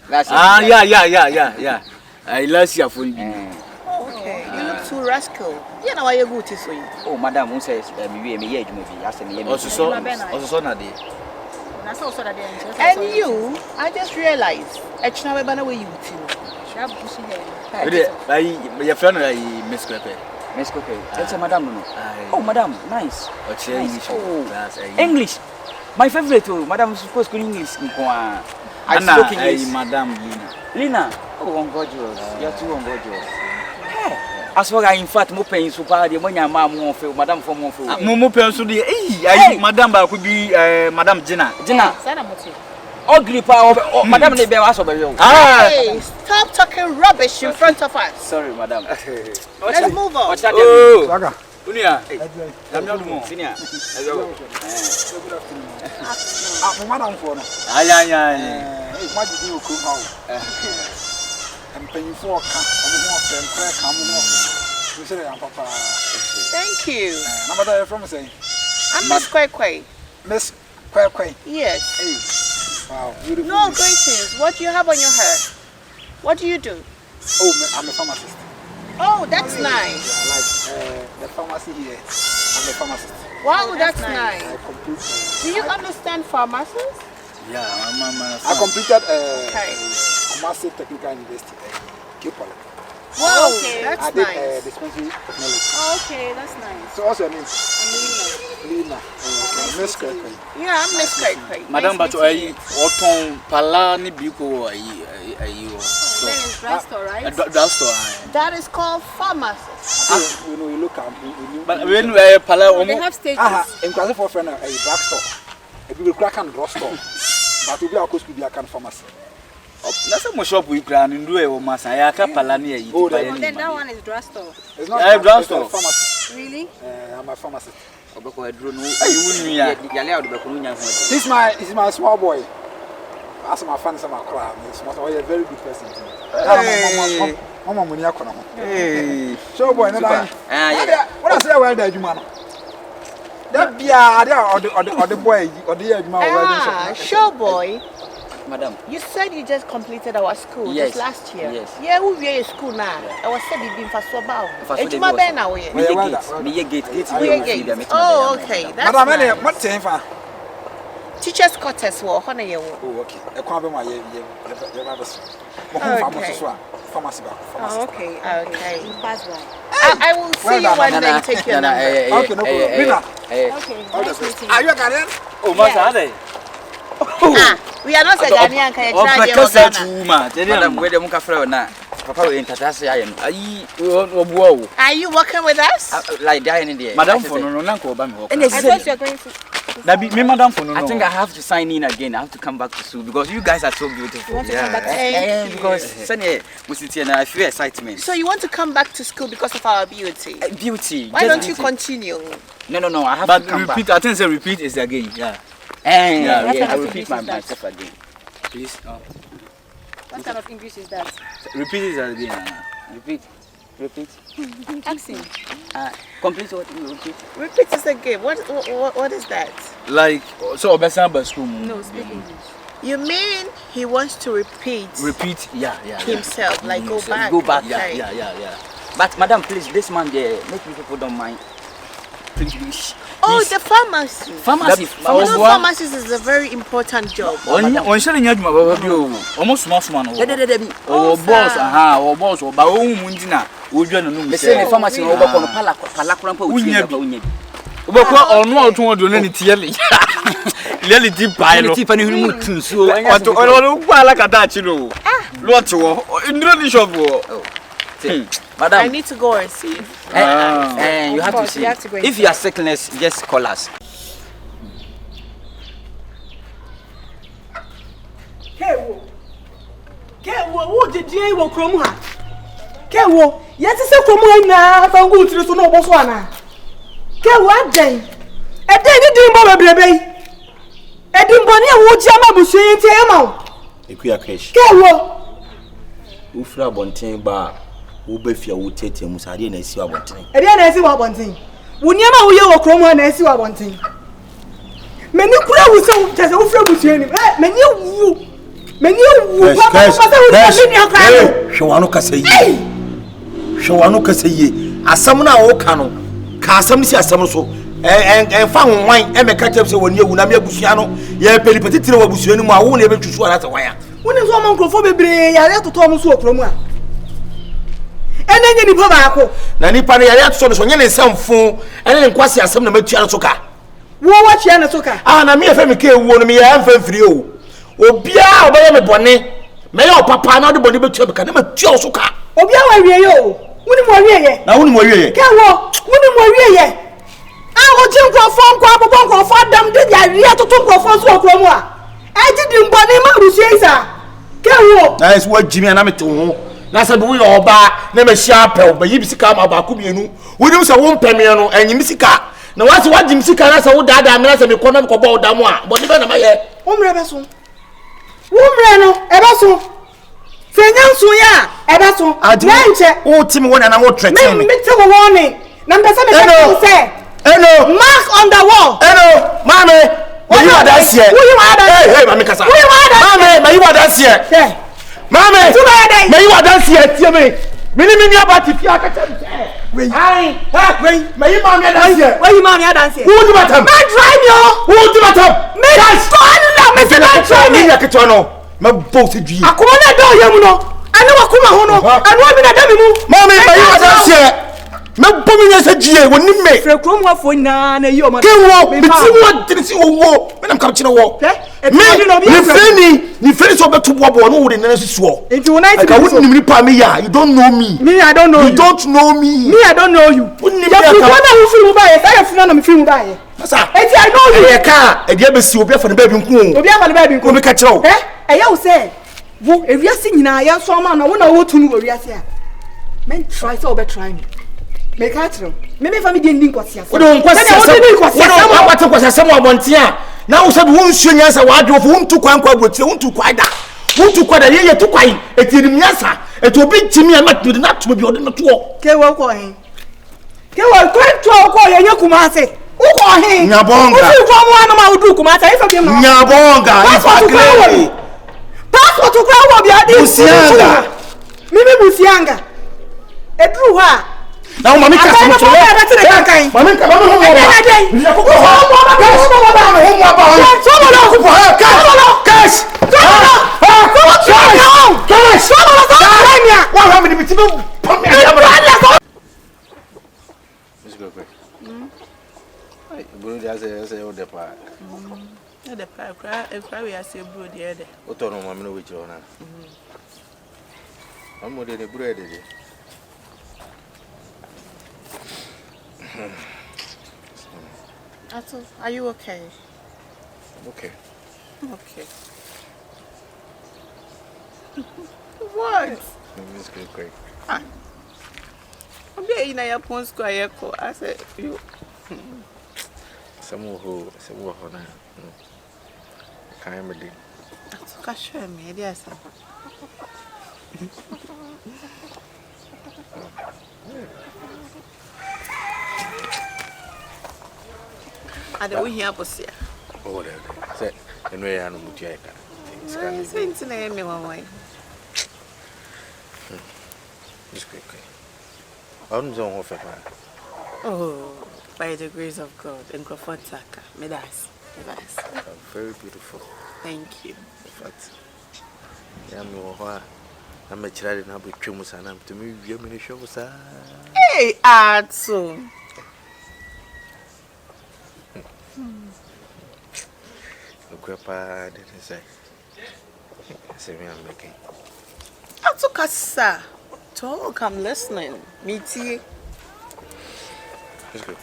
Last year. Yeah. I last year for you. Okay. You look too rascal. You know why you go to so. Oh, madam, who says me movie? Ask me. Also na dey. And you, I just realized, it's not about the way you too. Your friend Miss Pepe. Miss Cope. That's a madam. Oh, madam, nice. English. English. My favorite too. Madam supposed to English. I spoke English. Madam Lina. Oh, gorgeous. You're too gorgeous. As for in fact, mo paying so bad. The money I'm more for madam for more for. Mo paying so the. Hey, madam, but could be Madam Gina. Ugly power. Madam, they bear us over you. Hey, stop talking rubbish in front of us. Sorry, madam. Let's move on. Oh, Saga. Unia. I'm not more. Senior. Madam for no. Hey, what did you cook how? I'm paying for a papa. Thank you. Number from saying. I'm Miss Kwekwe. Miss Kwekwe. Yes. Hey. Wow. Beautiful. No, greetings. What do you have on your hair? What do you do? Oh, I'm a pharmacist. Oh, that's nice. Like the pharmacy here. I'm a pharmacist. Wow, that's nice. Do you understand pharmacists? Yeah, I completed Commercial Technical University. Wow, okay, that's I did nice. dispensary technology. Oh, okay, that's nice. So what's your name? I'm Lina. Miss Kwekwe. Yeah, I'm Miss Kwekwe. Madam, but I oton pala ni biko That is drugstore, right? Drugstore. That is called pharmacy. You know, you look at but when pala they have stages. In class for friend a drugstore. If you crack and drugstore. But we be of course we be a pharmacy. That's a shop we can do a massa. I can't palani. Oh, then that one is drugstore. It's not drugstore. Pharmacy. Really? I'm a pharmacist. This is my small boy. As my friend, some crowd. He's a very good person. Mama, when you're coming. Hey, show boy, what I say, well, there, you man. That be or the boy or the show boy. Madam, you said you just completed our school yes. Just last year. Yes. Yeah, who we are in school now? I was said you've been for so about. Gate. Oh, okay. That's nice. What saying for? Teachers' quarters were honor you. Oh, okay. I can't be my pharmacy. Oh, okay. I will see you one day. Take your number. Okay, no problem. Okay. Are you a Ghanaian? Oh, Master. We are not a Ghanaian. Can you try to Madam, where the Muka na Papa in Tatasi. Are you working with us? Like dying in the Madam for no uncle Bangkok. I thought you were going to. That be me, madam, for no. I think I have to sign in again. I have to come back to school because you guys are so beautiful. You want to come back to school? Because Sunday we sit here and I feel excitement. So you want to come back to school because of our beauty? Beauty. Why don't you continue? No. I have but to come repeat, back. I think say repeat is again. Yeah. I repeat myself again. Please. What kind of English is that? Repeat it again. Repeat. Accent. Complete what you repeat. Repeat this again. What is that? Like so obesa school. No, speak English. You mean he wants to repeat? Repeat, yeah. Himself, like go back. Go back. Yeah. But madam, please, this man there, make people don't mind. Please. Oh, the pharmacy. Pharmacy. Pharmacist is a very important job. On shall you almost small no. Oh boss, oh boss, oh ba o mundina. O dwa no no. The same pharmacy no obako no pala krampa uti. Obako onu a otun odo na ni tiele. Lele di pai no. Ti pa ni hunu mu tunsuo. Wato onu pala kata achi no. Lot wo. Ndro ni shop wo. Madam, I need to go and see. You have to see. If you are sickness, just call us. Kewo, wo jeje wo krom ha. Kewo, yesi se krom na fa ngu tiri so no obo so ana. Kewo adan. Eden ni dimbo bebrebe. Edimbo ni wo ji ama busu yin tie ma wo. Ekuya crash. Kewo. Ufra bonten ba. Wo be fia wo tete mu sade na esi wa bonten. Ede na esi wa bonten. Wo niam a wo ye wo krom ha na esi wa bonten. Meni kura wo se wo tese wo fra busu yin. Meni wu. Meni wu papa wo se wo ni akra. Hwewano kasayi. Hwewano kasayi. Asam na wo ka no. Ka asam si asam so. Fa honwan e meka kyem se woni ewu na me abusua no. Ye pelipeti tire wo abusua ni mu a wo na ebetwusu ara se wan. Woni so man krofo bebre yare toto mo so okromu a. Enenye ni pa baako. Na nipa ne yare atoso no so nye ne nsamfo. Ene ne nkwase asam na matua no so ka. Wo chia na so ka. Na me efa me ka ewu no me ya mfa mfiri o. Obia obaye me bone. Me ya papa na de bone betua be ka na matua so ka. Obia wa wie ye o. Woni mo wie ye. Na woni mo wie ye. Ka wo, woni mo wie ye. Oji nkrofo nkwa abobọ nkrofo adam de ya ri atoto nkrofo so okromu a. Eji di mbone ma rusie isa. Kewo. Na esi wa jimi na mete ho. Na se bu yo oba na me hia pew ba yi bisika ma ba ku bienu. Woni se wo mpeme no anyim sika. Na wase wa jim sika na se wo dada me na se me kono me ko ba odam a. Bone be na ma ye. Umre be so. Umre no e be so. Senya nso ya e be so. Na nche. O timi wona na wo threaten me. Me te wo warning. Na mpesa me say. Hello. Mark on the wall. Hello, mommy. Who you are dance here? Who you are dance? Hey, mommy kasa. Who you are dance? Mommy, may you are dance here? Yeah. Mommy. Who are dance? May you are dance here? Tie me. Mini about if you are catching. Wait. Hi. Wait. May you mommy dance here? Where you mommy dance here? Who do matter? Man drive yo. Who do matter? Me dance. Go on now. Me say man drive me. Me yaketwa no. Me both dwi. Akoma na do yam no. Ane wakuma ho no. Ane obi na da me mu. Mommy, may you are dance here? Me bomi nyesa gie woni me. Fre krom wafo na na yi o ma. Kewo, biti wo dirisi wo. Me nam kam kine wo. Ni freni so betu bobo no wo de nene susuo. If you night ka woni ni pa me ya, you don't know me. Me I don't know you. You don't know me. Me I don't know you. Woni me ya ka. Na wo fi mu ba ye, sa ya fi na me fi mu ba ye. Masa. Eti I know you. E ka, e dia be si obi afa ne ba bi nku. Obi afa ne ba bi nku. Obi ka kire wo. Ya wo say, wo ewiase nyina ya so ma na wo na wo tunu ewiase a. Men try so be try me. Me catch them. Me family dey ndin kwasi asa. We don kwasi asa. We don kwati kwasi asa mo abonte a. Na wo sabi won nsuo nyansa wa adwo fo won tu kwan kwa abotire won tu kwada. Won tu kwada ye tu kwai. Etirim nyansa. Eti obi timi a matu na to bi ode no to. Kewo ko hen. Kewo ko to ko ye nyakuma ase. Wo ko hen. Nyabonga. Wo ko mo ana ma wudu kuma ase. Ifa bi no. Nyabonga. Passport ko wo bi ade. Busianga. Mimi busianga. Edru ha. Na mami ka se mo. Mami ka mami ho mo. Ato, are you okay? Okay. Okay. What? It's great. I'm in a Japan square. I said, you. Some who can't read. That's show me, yes. I don't hear Possia. Oh, there. And we are no Mutiaka. It's in a way. It's great. I'm so often. Oh, by the grace of God, and Confrontations. Medas. Very beautiful. Thank you. In fact, I'm a child in Abu Chumus and I'm to me, you many shows. Hey, Atsu. Grandpa didn't say. Say me, I'm making. Atsu Kasa. Talk, I'm listening. Me too. It's good.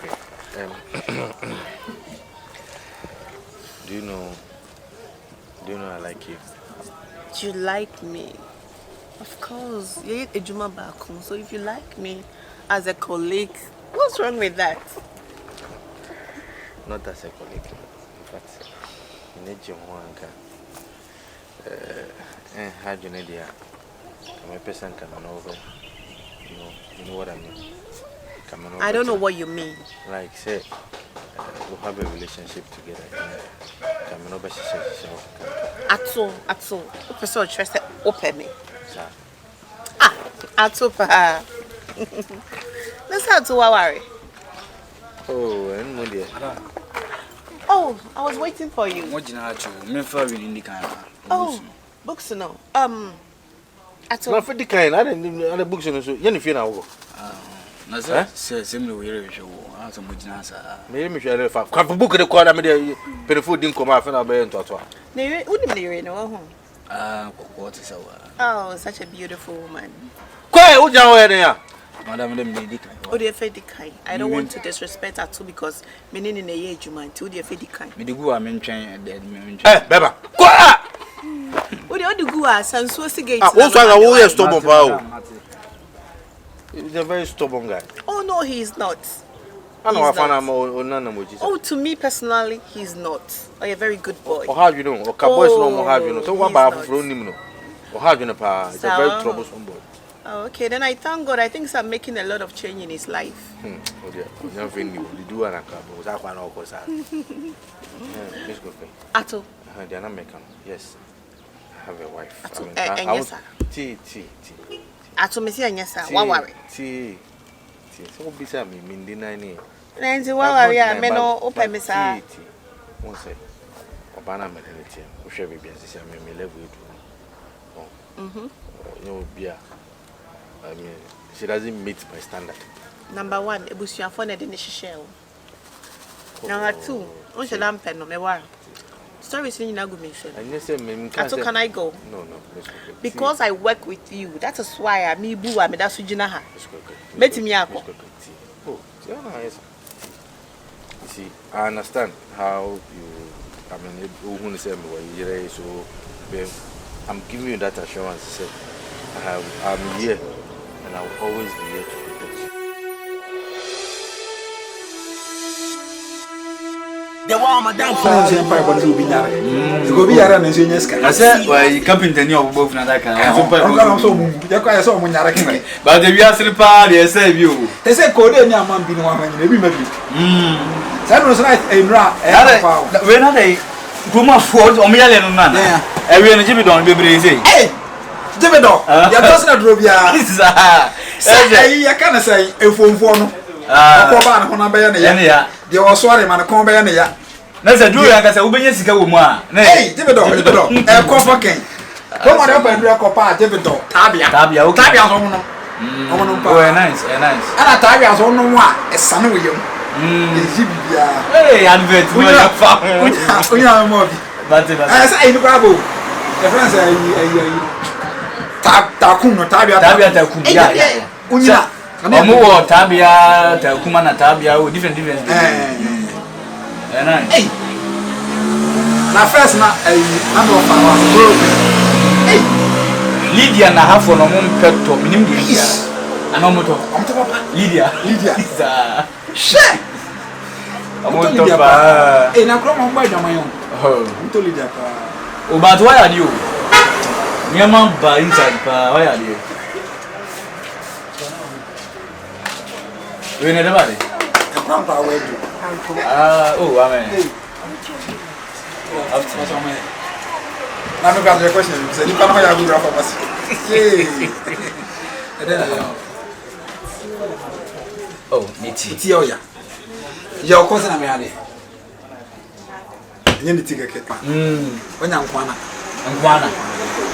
Do you know I like you? Do you like me? Of course. You're a Juma back home, so if you like me as a colleague, what's wrong with that? Not as a colleague. In fact, you need your one. How do you need it? I'm a person coming over. You know what I mean? I don't know what you mean. Like, say, we'll have a relationship together. Coming over, she says, At all. Professor, interested, open me. At all, let's have to worry. Oh, and no dear. Oh, I was waiting for you. What you know, me for reading the kind. Oh, books no. At all. Not for the kind. I didn't know the books. So, you feel now. No, sir. Similar way, show. I'm some good answer. Maybe you are a couple book the corner. But the food didn't come out. And I'll be in Toto. Wouldn't you know? What is our? Oh, such a beautiful woman. Quiet, who's down there? Madam, Oh, dear Fedikai. I don't want to disrespect her too because meaning in a year, you might tell dear Fedikai. Me the go, I'm in train. Beba. Quiet! Oh, the other go as and so gate. What's why I always stubborn power? He's a very stubborn guy. Oh, no, he is not. I know I found him on Oh, to me personally, he's not. Oh, a very good boy. Or how you know? Or boys no more have you know? So what about from him? Or how you know? It's a very troublesome boy. Oh, okay, then I thank God. I think I'm making a lot of change in his life. Oh dear, nothing new. You do an account, but I can't always have. Let's go. Ato. They are not making. Yes, I have a wife. Ato, yes, T. Ato, Monsieur, yes, sir. What worry? T. So beside me, Mindy Nine. Nancy, what worry? I may not open me, sir. One say, Obana maternity, who shall be busy, I may level it. No beer. I mean, she doesn't meet my standard. Number one, it was your phone at the shell. Number two, what's your lamp and no me story is in Nagumission. And you say, can I go? No. Because I work with you. That is why I me boo. I mean, that's Sujinaha. Met me up. Oh, yes. You see, I understand how you. I mean, who say me so. I'm giving you that assurance. Say, I'm here. And I will always be here to protect you. The one madam for us will be there. You go be around and say yes. I said, why you come in the new both Nadaka? I'm so moved. But the real slipper, they save you. They say, Cordelia, man, be one, maybe. That was right, a rap. When are they? Puma Ford or Million man. Every energy don't be busy. Hey, Divido, you're just not Robia. I can't say a phone for no. They were sorry, man, a combine. That's a do like I said, Ubeniska woman. Hey, Divido, a copper king. Come on up and do a copper, Divido, Tabia, nice. And I Tabia's on one, a son with you. Hey, I'm very but I say, Bravo. The friends Tabia. Omo Tabia, Kumana Tabia, different. Nice. Na first na no fa bro. Hey. Lydia na half on peto minim dia. Ana moto. Amto papa. Lydia. Za. She. Amto pa. Na kro mo gba dwaman yo. Amto Lydia pa. O ba to ya di o. Nyama ba inside pa wa ya di. We ne da ba de. Grandpa we do. Oh, amen. Now me got the question. Say you can't have good pharmacy. Hey. And then oh, niti. Ti oya. Ya o kosa na me ade. Nye niti keke. Onya nkwana. Nkwana.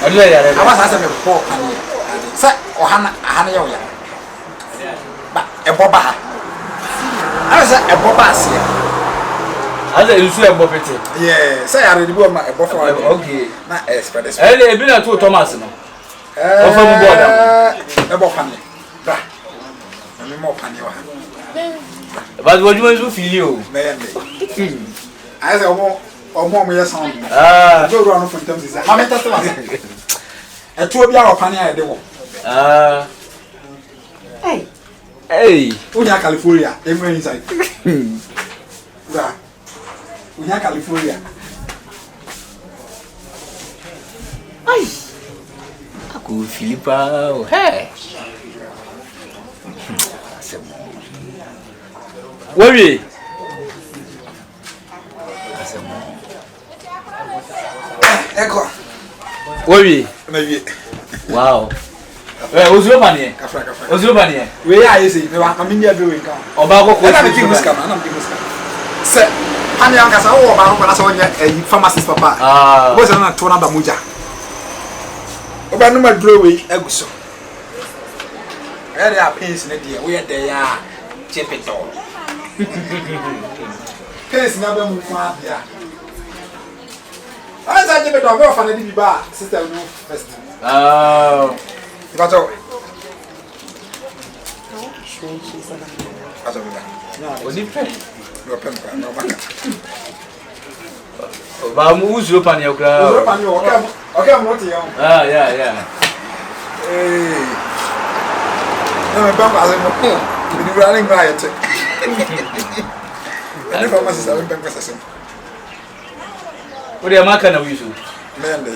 Odo ya re. Aba sa me po ani. Sa ohana ahana ya oya. Ba ebo ba ha. Aba sa ebo ba ase. Ada isu ebo pete. Yeah, say I ready na ebo for. Okay. Na expert. Eh, ebi na to Thomas no. Ofa mu board am. Ebo pani. Ba. Me mo pani wa. But what you want to feel you? Me. I say omo yes on. Go run for them say. Ma me test wa. E to obi a pani a de wo. Hey. Unya California, emu inside. Ba. Unya California. Ai. Aku Filipa. Hey. Where? Eko. Where? Maybe. Wow. Ozuro manie. Kafra. Ozuro manie. We are yesi, me wa kami ndia be we kan. Oba ko ko. Na me kimus kan, na me kimus kan. Se, hani an kasa wo ba ko na so onye pharmacist papa. Bo se na to na ba muja. Oba no ma duro we aguso. Ere a pains na dia, we dey ya chepito. Pains na ba mu kwa dia. Asa chepito be ofa na di ba, sister no first. Ibato. Aso biba. Oni pe. No pempa, no baka. Ba mu uzuro pan ya kra. Uzuro pan yo, okay mo ti yo. Yeah. Eh. Na me pempa aso mo. Mi di running by it. Ani pharmacy sa pempa sasem. Odi amaka na wiso. Mende.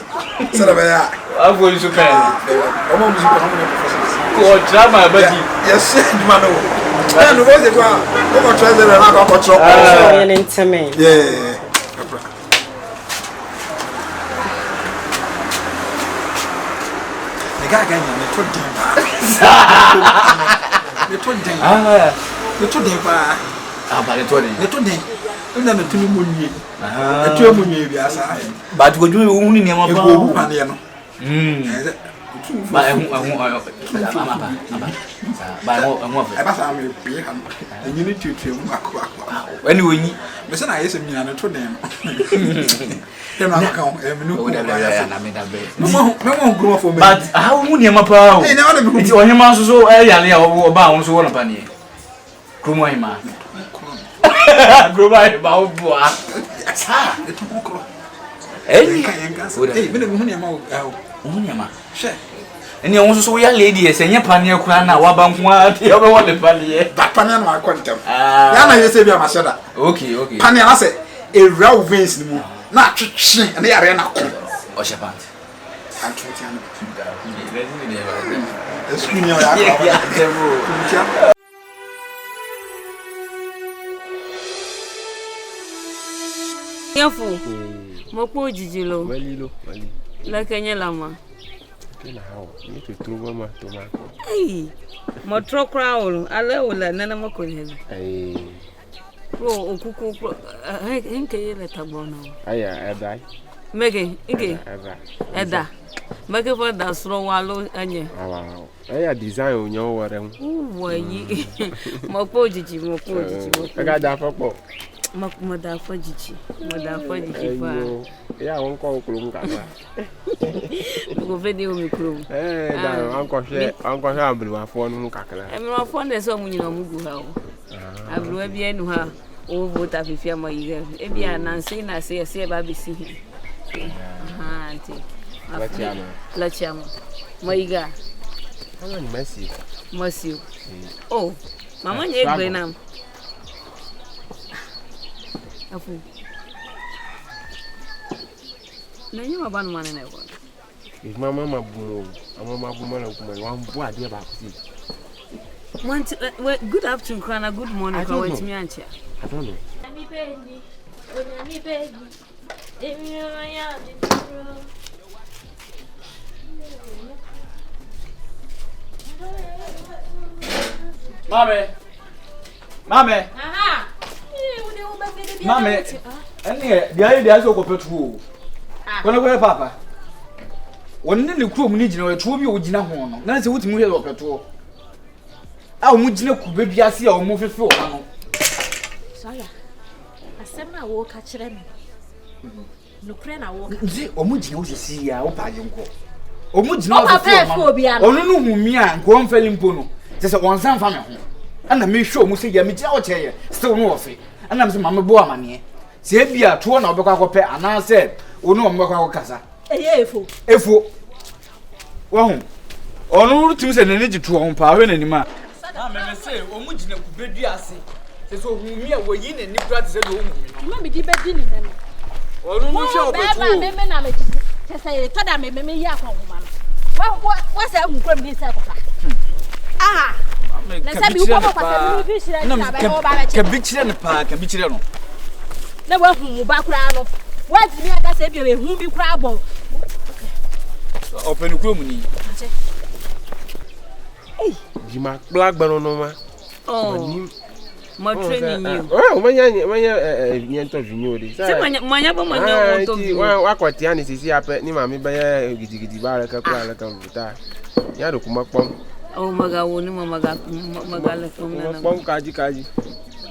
Sera be ya. Avo wiso kan. Omo music ko mo professionals. Ko drama badi. Yes, man no. No go dey go. Go try the na go control. Oh, you ntame. Yeah. The guy me to dem ba. Me to dem. Me to dem ba. Ba le to dem. Me to dem. Na me tunu mo nwie. Etu mo nwie bi asa. Ba to go hu ni niam pa. Ego pa ne no. Ba ehu Eba sa me pe ha. Enyi ni tutu mu akọ. Wani woni. Me se na yesi mi na to dem. Dem na ka o me no ko ba ya na me da be. Me mo grow for me. But how hu ni pa o. Eh na wona me. Ti ohima so yale ya oba won so wona pa ni. Kromo hima. Groba ba oboa. Sa. Eh? Eh, me no hu ni ma o. Hu ni ma. She. Eni won so ya lady ese nya pa ni kura na wa ba nko a ti obe wole pa ni e. Ba pa ni na akontem. Ya na yesi bi amashada. Okay. Pa ni na se e raw veins ni mu. Na twetwe na yare na ko. O shepant. Antu ti anu. Ready ni ba. Esku ni o ya ka. Ya demo. Yafu. Mopo jijilo. Malilo. La Kenya lama. Kena hao. Ni to trouva ma to ma. Ai. Mo tro crowd. Ale ola nana mo konhela. Ai. Pro okuku. Henke yele tabona. Aya, edai. Mege, ige. Eda. Mege for da sro walo anye. Wow. Aya design onyo wore hu. Wayi. Mopo jiji. Aga da fopo. Moda for jiji fa. Ya won ko okuru nka ba. Go video mi kuro. Da anko hwe abru afo no kakra. Emro afo na so mu nyina mu gu ha o. Abru abi enu ha. o vota fifia mo yiga e bia nanse na se ba bisi hi anti la chiama mo yiga ama ni mercy oh mama nye gbe nam afu na nyi ma ban man na ko if mama mabumo na kuma wan bo ade ba ko good afternoon, Krana. Good morning. I don't know. I don't know. Mame. Aha. Mame. They are so competitive. Kono papa. Wonni ne krom ni gina we tuo bi o gina ho no. Na se wutimi hwe opeto. A o mu gina kube biase a o mu fefe o no. Saya. Asema wo ka kire me. No kure na wo ka. Nzi o mu gina o sisi ya o pa yenko. O mu gina o fefe o no. Onu no humi a nko mfeli mpo no. Te se won san fa me ho. Ana me hwe o mu se ya me gina o cheye. Still no ofe. Ana me se mama bo amane. Se bia tuo na obekwa akopɛ ana se onu ombekwa akokasa. Efo. Wahu. Onu rutum se nene jitu on pa hwe nanima. Na me say omu gina kubedua ase. Se so humi a woyi nani kura te se do omu. Ma me di bedi ni nani. Onu nu hwe opetu. Ba me na me ji. Se say to da me yi akwa homa no. Wa se nkrom ni se kofa. Ah. Na se bi ko ko se bi shira na ba ho ba ba che. Ka bi kire ne pa, ka bi kire no. Na wa hu mu ba kura no. Wa ti mi aka se bi e hu bi kura abo. Open kuro mu ni. Jima black no ma. Oh. Ma training you. Oh, manya nyento vinyo de. Se manya ba manya moto vinyo. Wa kwati ani sisi ape ni ma me ba gidigidi ba re ka kura le ka vuta. Ya do kuma pom. Oh maga woni maga le kom na. Pom kaji.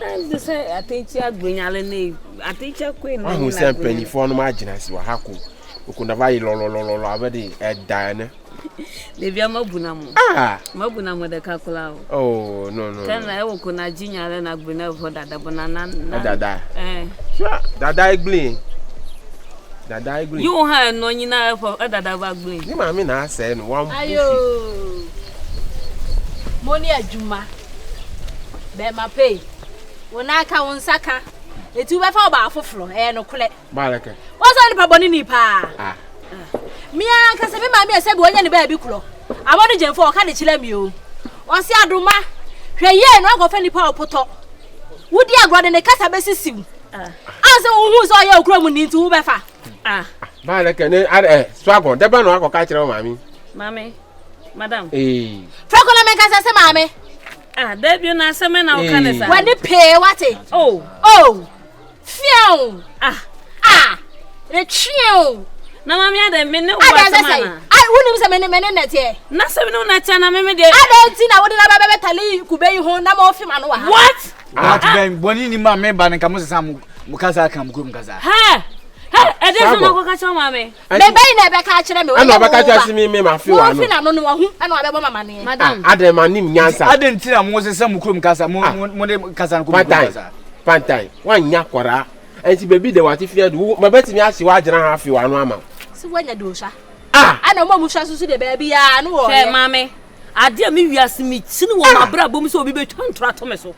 And say atechi agbenyale ne atechi kwe na. Wa hu se mpanifo no ma agina si wa hako. Ukunda vai lolololo abedi edda ne. Devia mabuna mo. Mabuna mo de kakula. Oh no. Kana e wo kuna jinyale na gbena fo dada bona na. Dada. Dada igblin. You ha no nyina fo dada ba gbin. Ni ma me na ase no wan. Ayo. Moni adwuma. Be ma pay. Wona ka won saka. Etu be fa ba afoforo no kule. Baraka. Wasa ni pa boni ni pa. Mia ka se be ma me se be onya ni ba bi kulo. Abono jemfo o ka de chile mi o. O se adoma. Hwe ye no agofa ni pa opoto. Wudi agrode ne kasa be sisiw. Ase wo hu so ye okura mu ni ntu wo be fa. Baraka ne swagon de ba no akoka kire o mami. Mami. Madam. Frako na me kasa se mami. Debut na se me na o kan sa. When pay what? Oh. Fiao. The trio. Na mami ade me ne wo asema. Ai wonu se me ne tie. Na se me no na tia na me de. Ade ti na wo de na ba tali kubeyi ho na ma ofi ma no wa. What? What ben boni ni ma me ba ne kamu sesa mu kasa kan mu kurum kasa. Ede so na ko ka cha mami. Me be na be ka kire me. Ana ba ka cha si me ma fi wa no. Wo fi na no wa hu ana wa be bo mama ne. Madam. Ade ma nim nyansa. Ade ntina mu sesa mu kurum kasa mu de kasa ko kurum kasa. Pantai. Wan nya kwara. Enti baby de wati fi adu. Ma betimi ahye wa agina ha fi wa no ama. Si wanya do sha. Ana mo mu sha susu de baby ya no wo. She mami. Ade mi wiase mi tini wo mabra bom so obi betwa ntra to me so.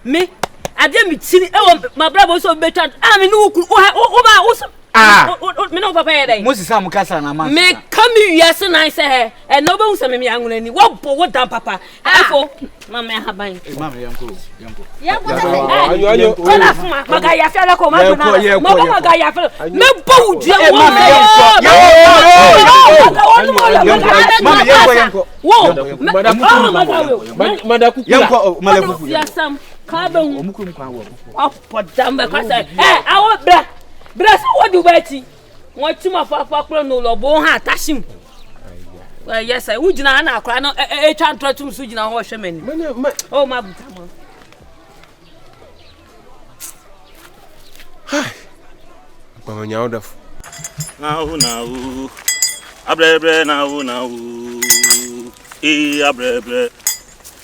Me ade mi tini e wo mabra bom so obi betwa. Me no ku o ba wo me no papa ye dai. Mo sisa mu kasa na ma. Me kami wiase nan se he. E no be hu se me anwuna ni. Wo bo wo dan papa. Afo mama ya haban. Mama yanko. Ayo. Kona fuma maga ya fi ala ko ma bona. Mo maga ya fi. Me bo udi e wo. Mama yanko. Madam yanko malaku. Yasam ka be hu. Omukum kwa wo. Apodam be ka say awo bra so wo du beti. Won ti ma fa kro no lo bo ha tashim. Well, yes, I would not know. I know a child try to switch on horse. Oh, my God. Hi. But you're out of now. Abre now.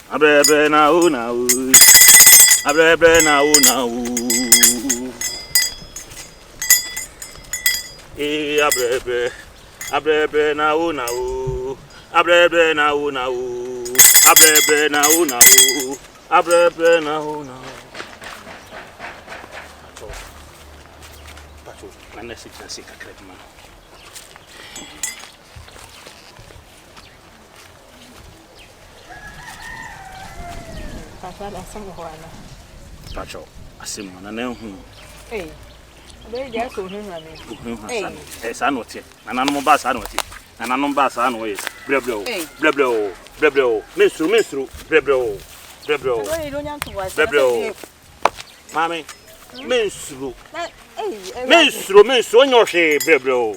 Abre now. Abrebe na o. Abrebe na o. Abrebe na o. Abrebe na o. Abrebe na o. Pacho, na nesse chance kakra de mano. Pacho, assim, mano, não hu. Ei. Be dia so hu na me. Eh, sa no tie. Na no ba sa no tie. Na no ba sa no ye. Blebleo. Blebleo. Minstru. Blebleo. Blebleo. Mami. Minstru. Minstru, onyo hwe blebleo.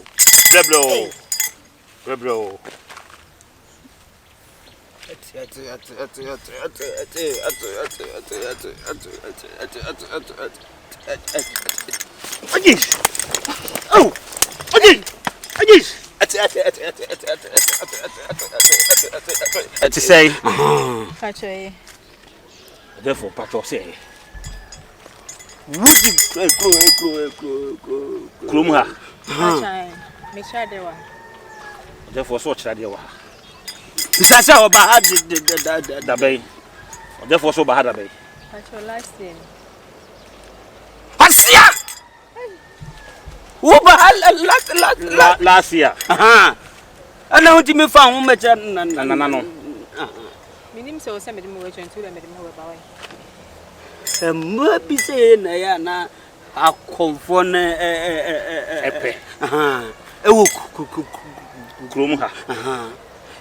Blebleo. To say, therefore, Patrol say, would you Krumha? Therefore, so that you are. That's how bad the bay. Therefore, so bad a bay. Patrol last thing. Last year. I know what you found. No. Minim so say me dem we twenty me dem we ba we. Maybe say na na a confront epe. Krumha.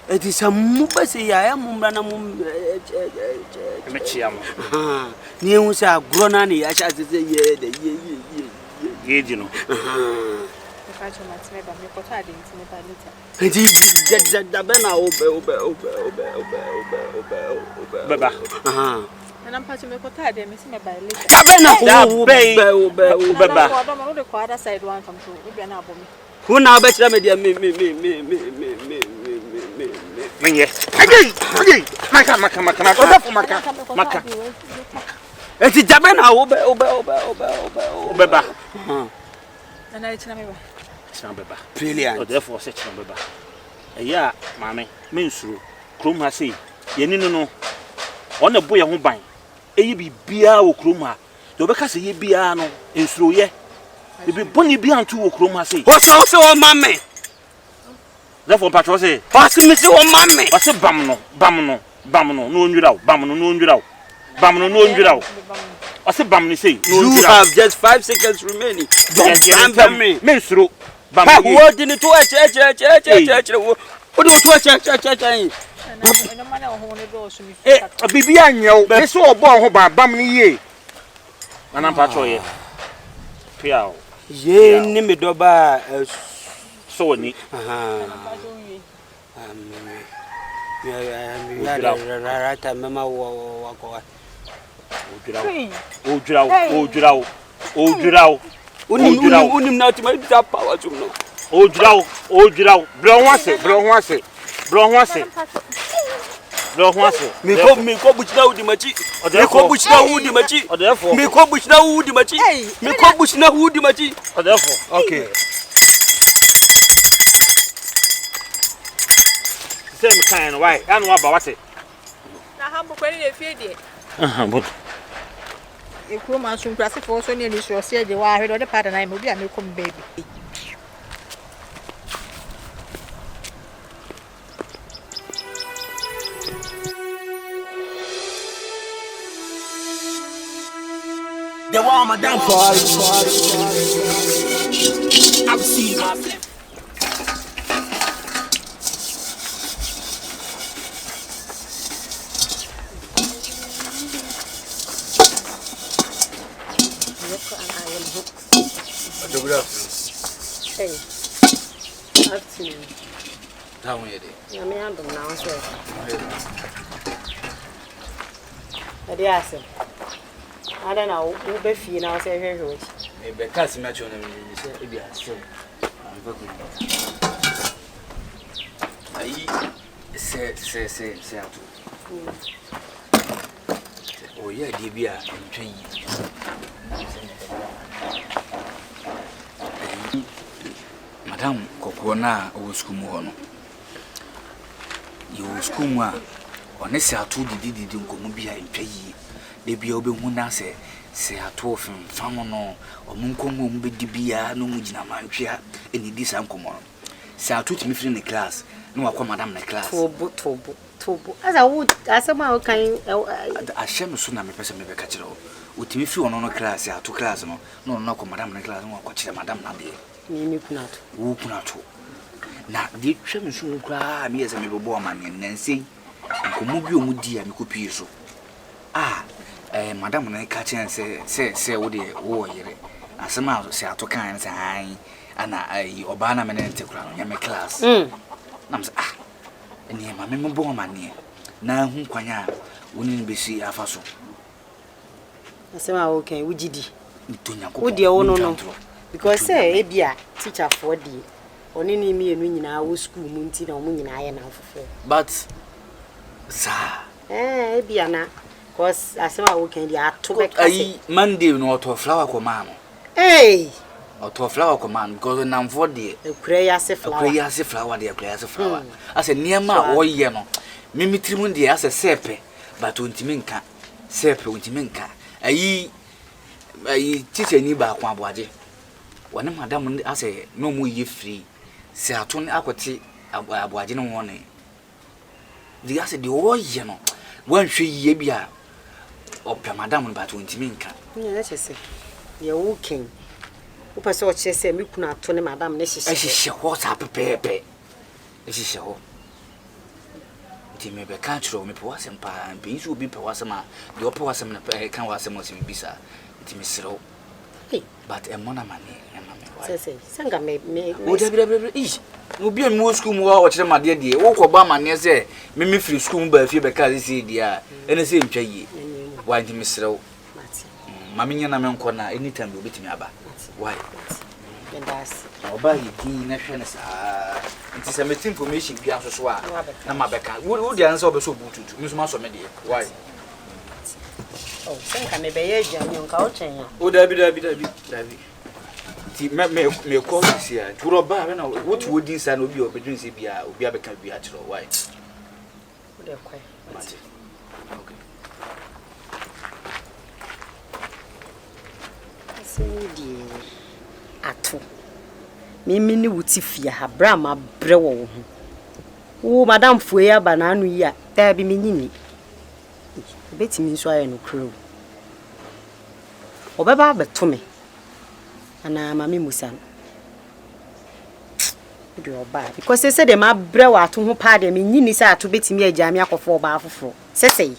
It is a mubasi ya mumra na mechiam. Ni unsa grona ni ya cha se ye de ye you know. Baba. And I'm patching my cottage, I miss my by later. Baba. Side one come through. Who now better me? Maka. It's Jabana obe. Baba. And I tell me. Baba. Brilliant. Therefore, such a baba. Yeah, mammy, Minsru, Krumha say, Yenino, on the boy who bind. A be beer or Krumha. The because ye beano in through ye. You be bonny beyond two Krumha say. What's also a mammy? Therefore, Patrol say, Pass me to a mammy. What's a bamno, no you out, bamno, no. What's a bamni say? You have just 5 seconds remaining. Don't stand me. Minsru. What did it to a church? What do you church? A bibiano, they saw a bomb about Bamni ye. And I'm Patrol. Piao. Ye, Nimidoba, so neat. Unim not my power to know. Oh, drow, blow once it. Me go bush now the machi. Or therefore, bush now woody machi. Or therefore, me go bush now woody machi. Me go bush now woody machi. Or therefore, okay. Same kind, why? I know about what it. Now, how much credit if you did? But if you must soon classify also nearly sure, say the wire or the pattern I will be a milk baby. They want my downfall. I've seen my flip. Hey, that's me. Down here. I'm a hand now, sir. I don't know who be feeling now, say, here, Maybe can't imagine him. Maybe I say, say. Oh yeah, Dibia, Madam Kokona, or school you school on a two did Gomubia in Pay. They be open one answer, say a 12 from Famono or Munkom be Dibia, no Mujina Manchia, any this uncle. Say I took me in the class, no, I come Madam the class. Tobo. As I would, as a man can. I shall soon have a person may catch it all. Would me feel on a class, I took class, no, no, Madam the class, no, watch Madam Nadia. You not. Who not. Now, the chairman soon cry me as a maybe woman and Nancy, and Comubio Mudi and Cupiso. Ah, Madam and I catch and say, what dear, oh, as some out say, I took kind of and I, Obana and Anticrown, Yammy class. Nams, ah, and near my memorable man. Now, whom quanya wouldn't be see a faso. I say, okay, we did it. Would you no? Because say, Abia, teacher for thee. Only me and winning our school, Muntin or Munina, and for. But, sir, Biana, cause I say, okay, the art to Monday, no to a flower command. Hey! Or to a flower command, because when I'm for the flower, dear class of flower. As a near my or yellow, Mimitrimundi as a sepe, but Untiminka, sepe Untiminka. I teach a new back one body. One of Madame, I say, no more ye free. Say, I told Aquati about Wajino warning. The answer the war, you know, when she ye be a or Madame about Untiminka. Yes, I say, you're walking. Upa so she say, me could not tell Madame necessary. She was up a pepe. This is so. Timmy Becatro, me was and pa, and beans will be Pawasama, the opera was some can was some bisa. Timmy Sro. But a mona money. Sanga me will be a more school watch my dear dear. Walk Obama near say, Mimi free school by few because see dear, and the same chay. Why did Miss Row? Mammy and I'm corner anytime you beat me about. Why? I'll buy you tea nationals. It is a meeting information, Piazza Swar. And my back. Would the answer be so good to Miss Master Media? Why? Oh, Sanka may be a young couch. Oh, David. Me call this here. To Robba, what would this and be between Sibia, we have a can be actual white. Okay. Ato. Mimi would see fear her brama brew. Oh, Madame Fuya banana, ya, there be meaning. Betty means why no crew. Obaba but to me. And I'm a Musan. Do bad because they said, my brewer to who pardon me, Ninisa to bet me a jamia for 4 bar. Say,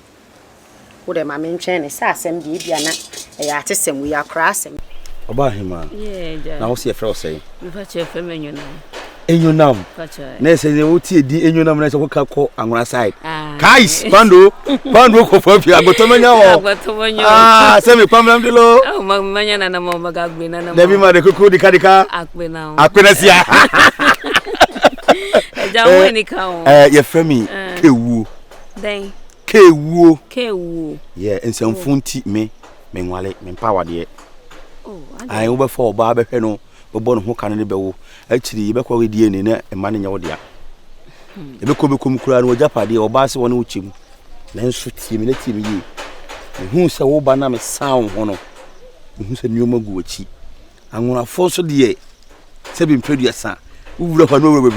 would a mammy train a sass and be a artist and we are crossing. About him, man. Yeah, now see a fellow say. You fetch a feminine now. In your name, Ness is a woody in your name, and one side. Kais, Pando, for you. Semi Pamela below. Oh, my man, and a mama got been and a never mind the cuckoo, the Cadica. Aquinasia. Your family, Kewu. They Kewu. Yeah, and some funty me, meanwhile, power dear. I over for Barbara Heno, but born who can be. Actually, you back with DNA and money in your dear. You become crying with Japadi or Bass one with him. Then shoot him, let him ye. Who said, oh, Banam sound honor. Who said, no more good. I'm going to force the 7 previous son. Who would have no way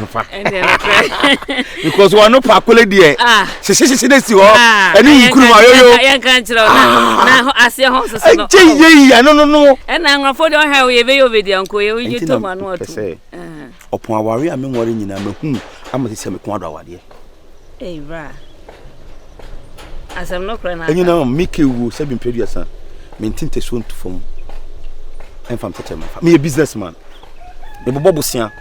because one no popular dear. She says, you are. And you couldn't. Now, I see a horse. No. And I'm for your hair, we have video, Uncle. You told me what to say. Upon our worry, I'm worrying in a whom I'm a semi quadra, dear. Eh, ra. As I'm not crying, and you know, Mickey will say, in previous son, maintain the soon to form. And from me a businessman. The Bobusian.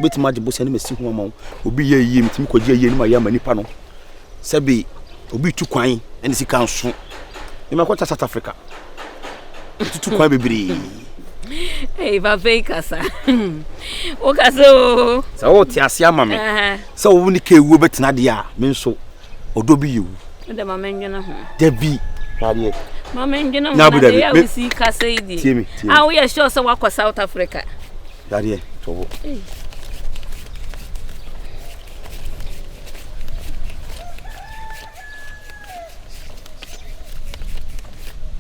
But my boss and Miss Woman will be a year to me, ye my yammy panel. Sabi will be too quiet and see council. You might go to South Africa. Too quiet, baby. Hey, Vavecasa. Ocaso. So, Tiasia, mammy. So, when you came with Nadia, means so, or do be you. The mamma, there be Daddy. Mama, you know, now we see Cassidy. Ah, we are sure so walk South Africa. Daddy, trouble.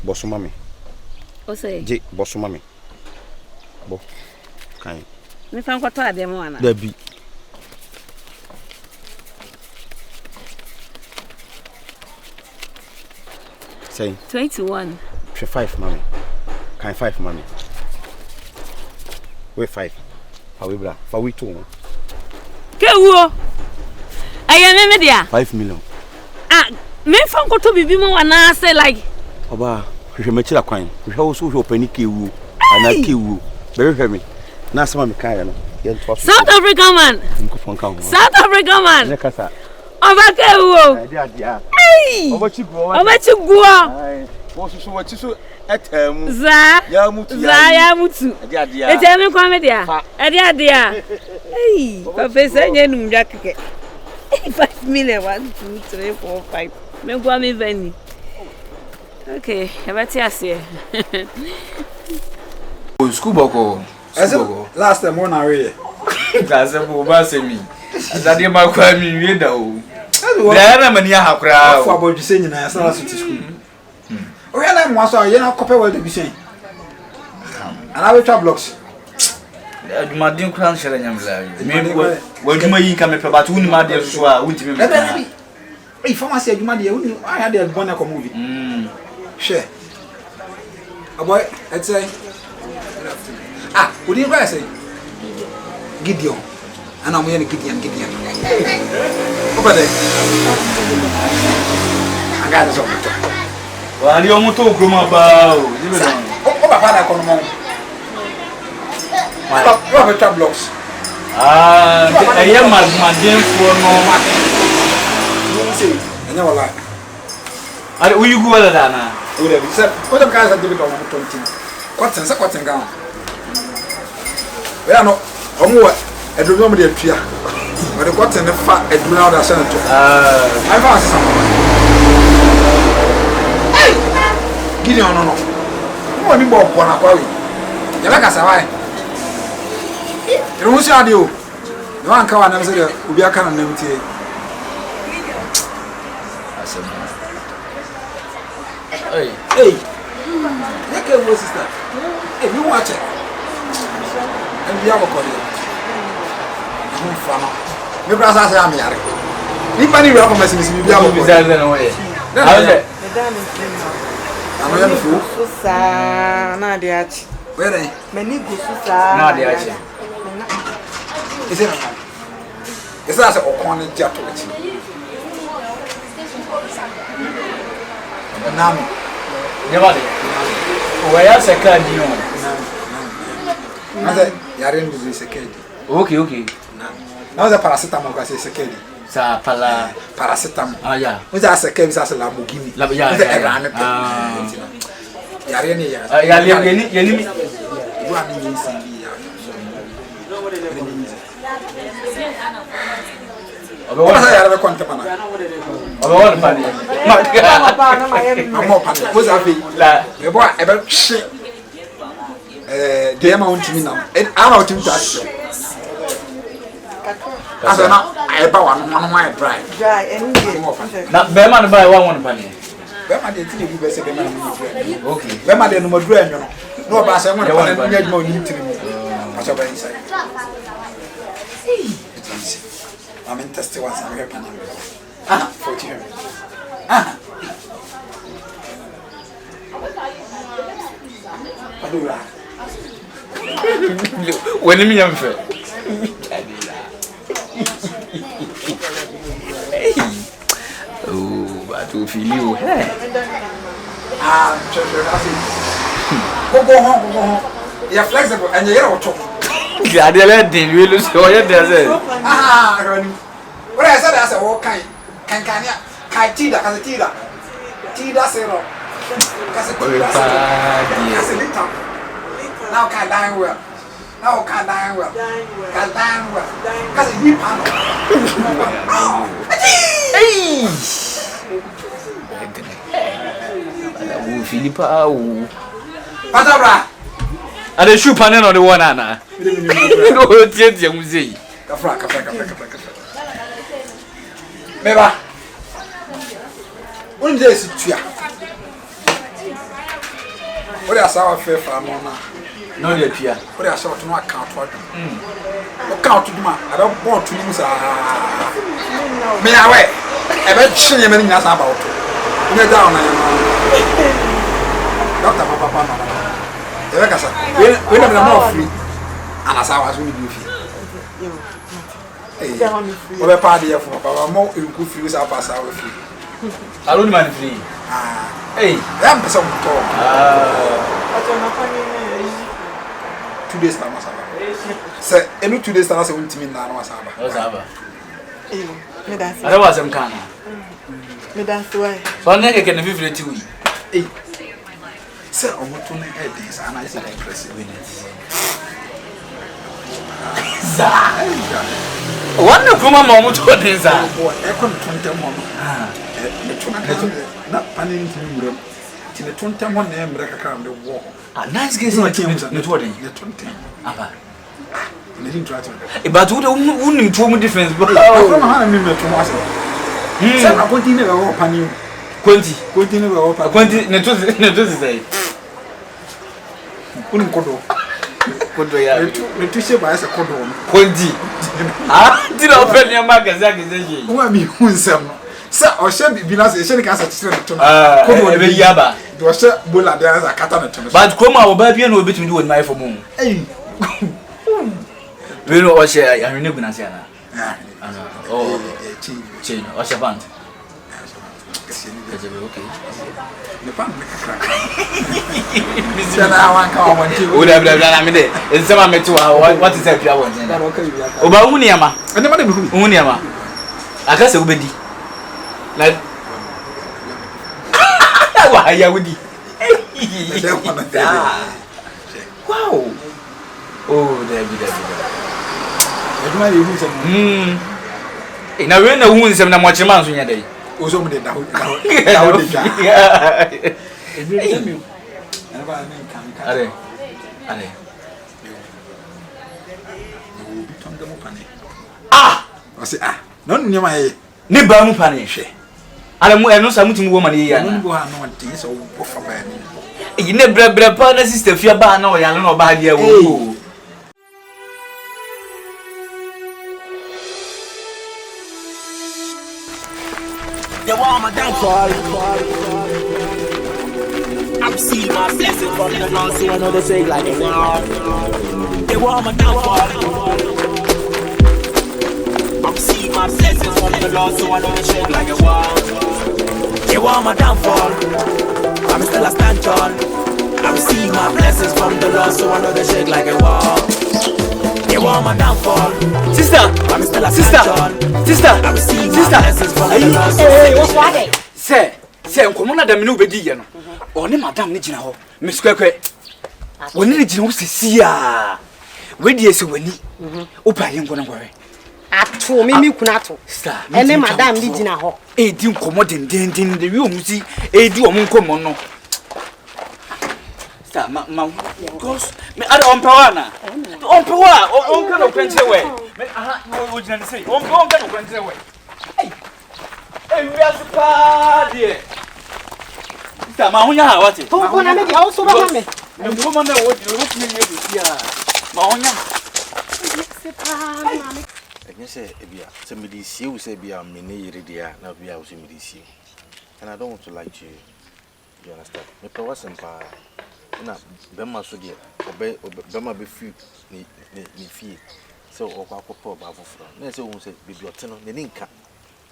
Boss mommy. What's say? J boss mommy. Bo. Kind. Me fan ko to ade mo ana. There be. Say 21. 5 mommy. Kind 5 mommy. Wait 5. For we bra. For we 2. Ke wo. Aye me dia. 5 million. Ah, me fan ko to bibi mo wana say like. Oba, hwe me chira kwan. Hwe wo so hwe opani ke wu. Ana ke wu. Be hwe me. Na sama me kan ya no. South Africa man. South Africa man. Ne kasa. Oba ke wo. Hey. Oba chiguo. Oba chiguo. Ai. Wo so wo chi so etemu. Za. Ya mutu. Za ya mutu. Etemu kwa me dia. Ade ade a. Hey, professor nye num ja keke. 5 million 1 2 3 4 5. Me gwa me veni. Okay, abati ase. School boko. Last time when I read. That's a boba semi. Azade ma kwa mi wie da o. Na mani ha kra. For about you saying na sala to school. O ya na mo so ye na copy well the saying. And I will try blocks. Adwumadin kura nhyere nyamla. Me wadwuma yi ka me pe but woni ma de so a wonti me me. Hey, pharmacy adwumade woni I had the born a movie. Share. A boy, let's say. Ah, what do you guys say? Gideon. And I'm wearing Gideon. Over there. I got this up. Well, you're not talking about. Oh, Papa, come on. What are blocks? Ah, I am my game for no. You say, I never lie. Are you go there now? What the guys are doing on 20? What's down? We are not. I don't know the tree. But the quarter in the fat, I do not understand. I found some. Hey! Gideon, no. Who are you born for a quarry? You like us, I. You won't see you. No one can answer the Ubiakan and empty. Hey! You can't watch sister. Hey, you watch it. And we have a colleague. Me brasa say am yare. Ni pani we have message ni bia mo. Bi say no way. How is it? Amo ya fu. Susa na de achi. Where dey? Meni go susa. Na de achi. Is it? Is that a okon ni jato achi? Nam. Never dey. We ya second you. Ase yare ni second. Okay. Now the paracetamol can say second. Sa pala paracetamol. Ah yeah. We just second say Lamborghini. Yeah. Yare ni ya. Ya ni. You are ni CV ya. Obo sa yare ko nte mana. Obo wa pani. Mo pani. Wo za fe. La. E bo e be hye. Dey ma wontimi nam. Ama wontimi to aso. Asana eba wa no my dry na be ma no buy one pani be ma de tini bi be se be ma no okay be ma de no madru anyo no ba se won pa na nya djuma oni tini mi aso ba inside I'm interested once I'm here pan for you adura when me am fe oh, but to feel you. Go. You're flexible and you're auto. I didn't deal with you, so you did. What I said, I said, what kind? Can Tida zero. Now can dine well. Now can dine well. Can dine well. Because it's deep panel. Hey! Philippa. Patabra. And the shoe panel on the one, Anna. No, it's a museum. Kafra. Meba. One day, Tia. What are our fair famona? No, dear Pia. What are our to account for? Account to my, I don't want to lose. Me away. I bet she never knows about it. Me down, Doctor Papa. We never know free. And as I was with you. What a party of Papa, more you could feel our pass our free. I don't mind free. Hey, I'm some talk. 2 days now, sir. Any 2 days now, I won't mean now. What's up? I was some kind of. That's why. So I never can live with you. Hey, sir, I'm not going to head this, and I said, impressive winners. One of my mom told this. I couldn't 20 not panning to me. Till the 21 name record the war. A nice guess in my team is not what you're 20. They didn't try to. But wouldn't tell me difference. But I don't know how I mean to myself. I continue to open you. Continue to open. Continue to say. Couldn't go. The two ship as a cordon. Quinty. Ah, did I open your magazine? Who am you? Sir, or shall be as a shake as a student. Yaba. Do a share bulla there as a catana. But come out, baby, and will be to do with my for moon. Hey, we know what share I renewed Nasiana. Oh, chain or Shabant. Okay. The pan would have done a minute. And some met to what is that you want? About Uniama. I never knew Uniama. I guess it will be. Like, why are we? Wow. Oh, there be there. In a rain, the wounds and a much amount in your day. Was only the Ah! I say, ah, none near my neighbor punish. I know something woman here. You never bread partner sister if you're bad no, I don't know about you. They want my downfall. I'm seeing my blessings from the Lord, so I know they say like a wall. They want my downfall. I'm seeing my blessings from the Lord, so I know they shake like a wall. They want my downfall. I'm still a stand tall. I'm seeing my blessings from the Lord, so I know they shake like a wall. They want my downfall. Sister, I'm still a stand tall. Sister, I'm seeing my blessings from the Lord, so hey, what's what? Say, come on, Adam, no be diano. Only Madame Nijino, Miss Quack. When you know, Sia, where do you see when you open going to worry? At 2 Mimi Kunato, star, and then Madame Nijino. A dim commoding the room, see, a do a moon common. Star, Mamma, because I don't power. On power, on kind of quench away. I would say, on kind of quench away. Hey, we are the party. Mahonya, what it? Oh, I make also me. The woman that would look me here. Mahonya. I say, somebody see you say, be a mini redia, now we are somebody see. And I don't want to lie to you. You understand? My power and power. Na bema so de bema be free ni fie so okwa pop ba foforo na se wo se bibi ote no ne nka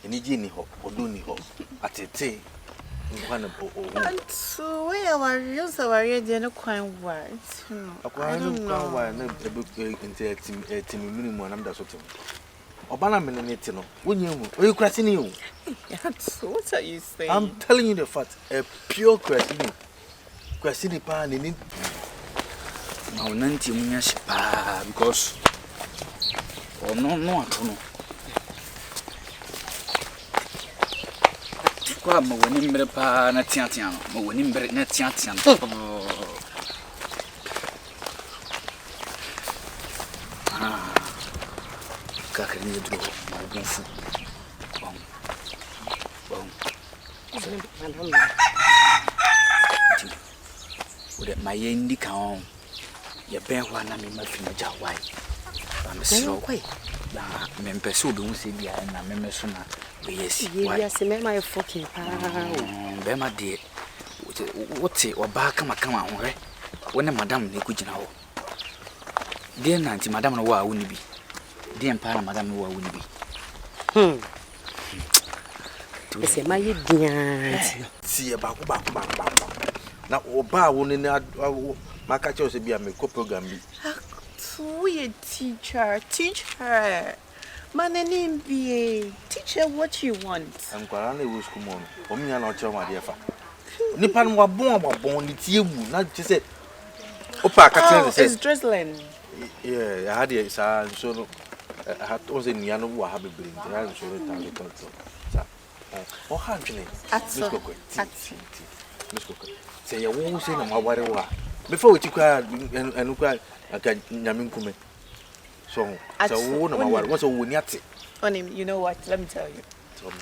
eni ji ni ho odo ni ho atete nkwa na so we are just our de no kwan words akwa no kwan wa na ebe tim minimum na mda so tem obana me ne te no wonye hu oyi krasi ni hu so what are you saying? I'm telling you the fact, a pure krasi. Kwasini pa nini maunanti munya shipa because no atono kwa ma woni mbere pa na tiatia no ma woni mbere na tiatia no kakra ni duro ma bonfu bon ode ma yendi kan ye ben ho na me ma fi ma jawai ba me sro na me mpese obi hu se bia na me me so na yes yes me my fucking pa be ma de wote oba kama ho re wona madam na kugina ho de na anti madam no wa woni bi de mpa na madam no wa woni bi ese ma ye dianti si e ba ko na oba wo ni maka che o se bia me ko program bi we a teacher teach her Manene be teacher what you want. I'm going to school mon. Omi na ocho ma de fa. Nipa no wa bon ni tie wu na je say opa ka tell say. It's drizzling. Yeah, I had it so no I had also ni anu wa ha bebre nti I so no tan ko so. Sa. O ha ntene. Let's go. Let's go. Say ya wo say na ma ware wa. Before we tikwa enu kwa aka nyame nkume. So wo na ma ware. What's wo ni ate? Onim, you know what? Let me tell you. Tell me.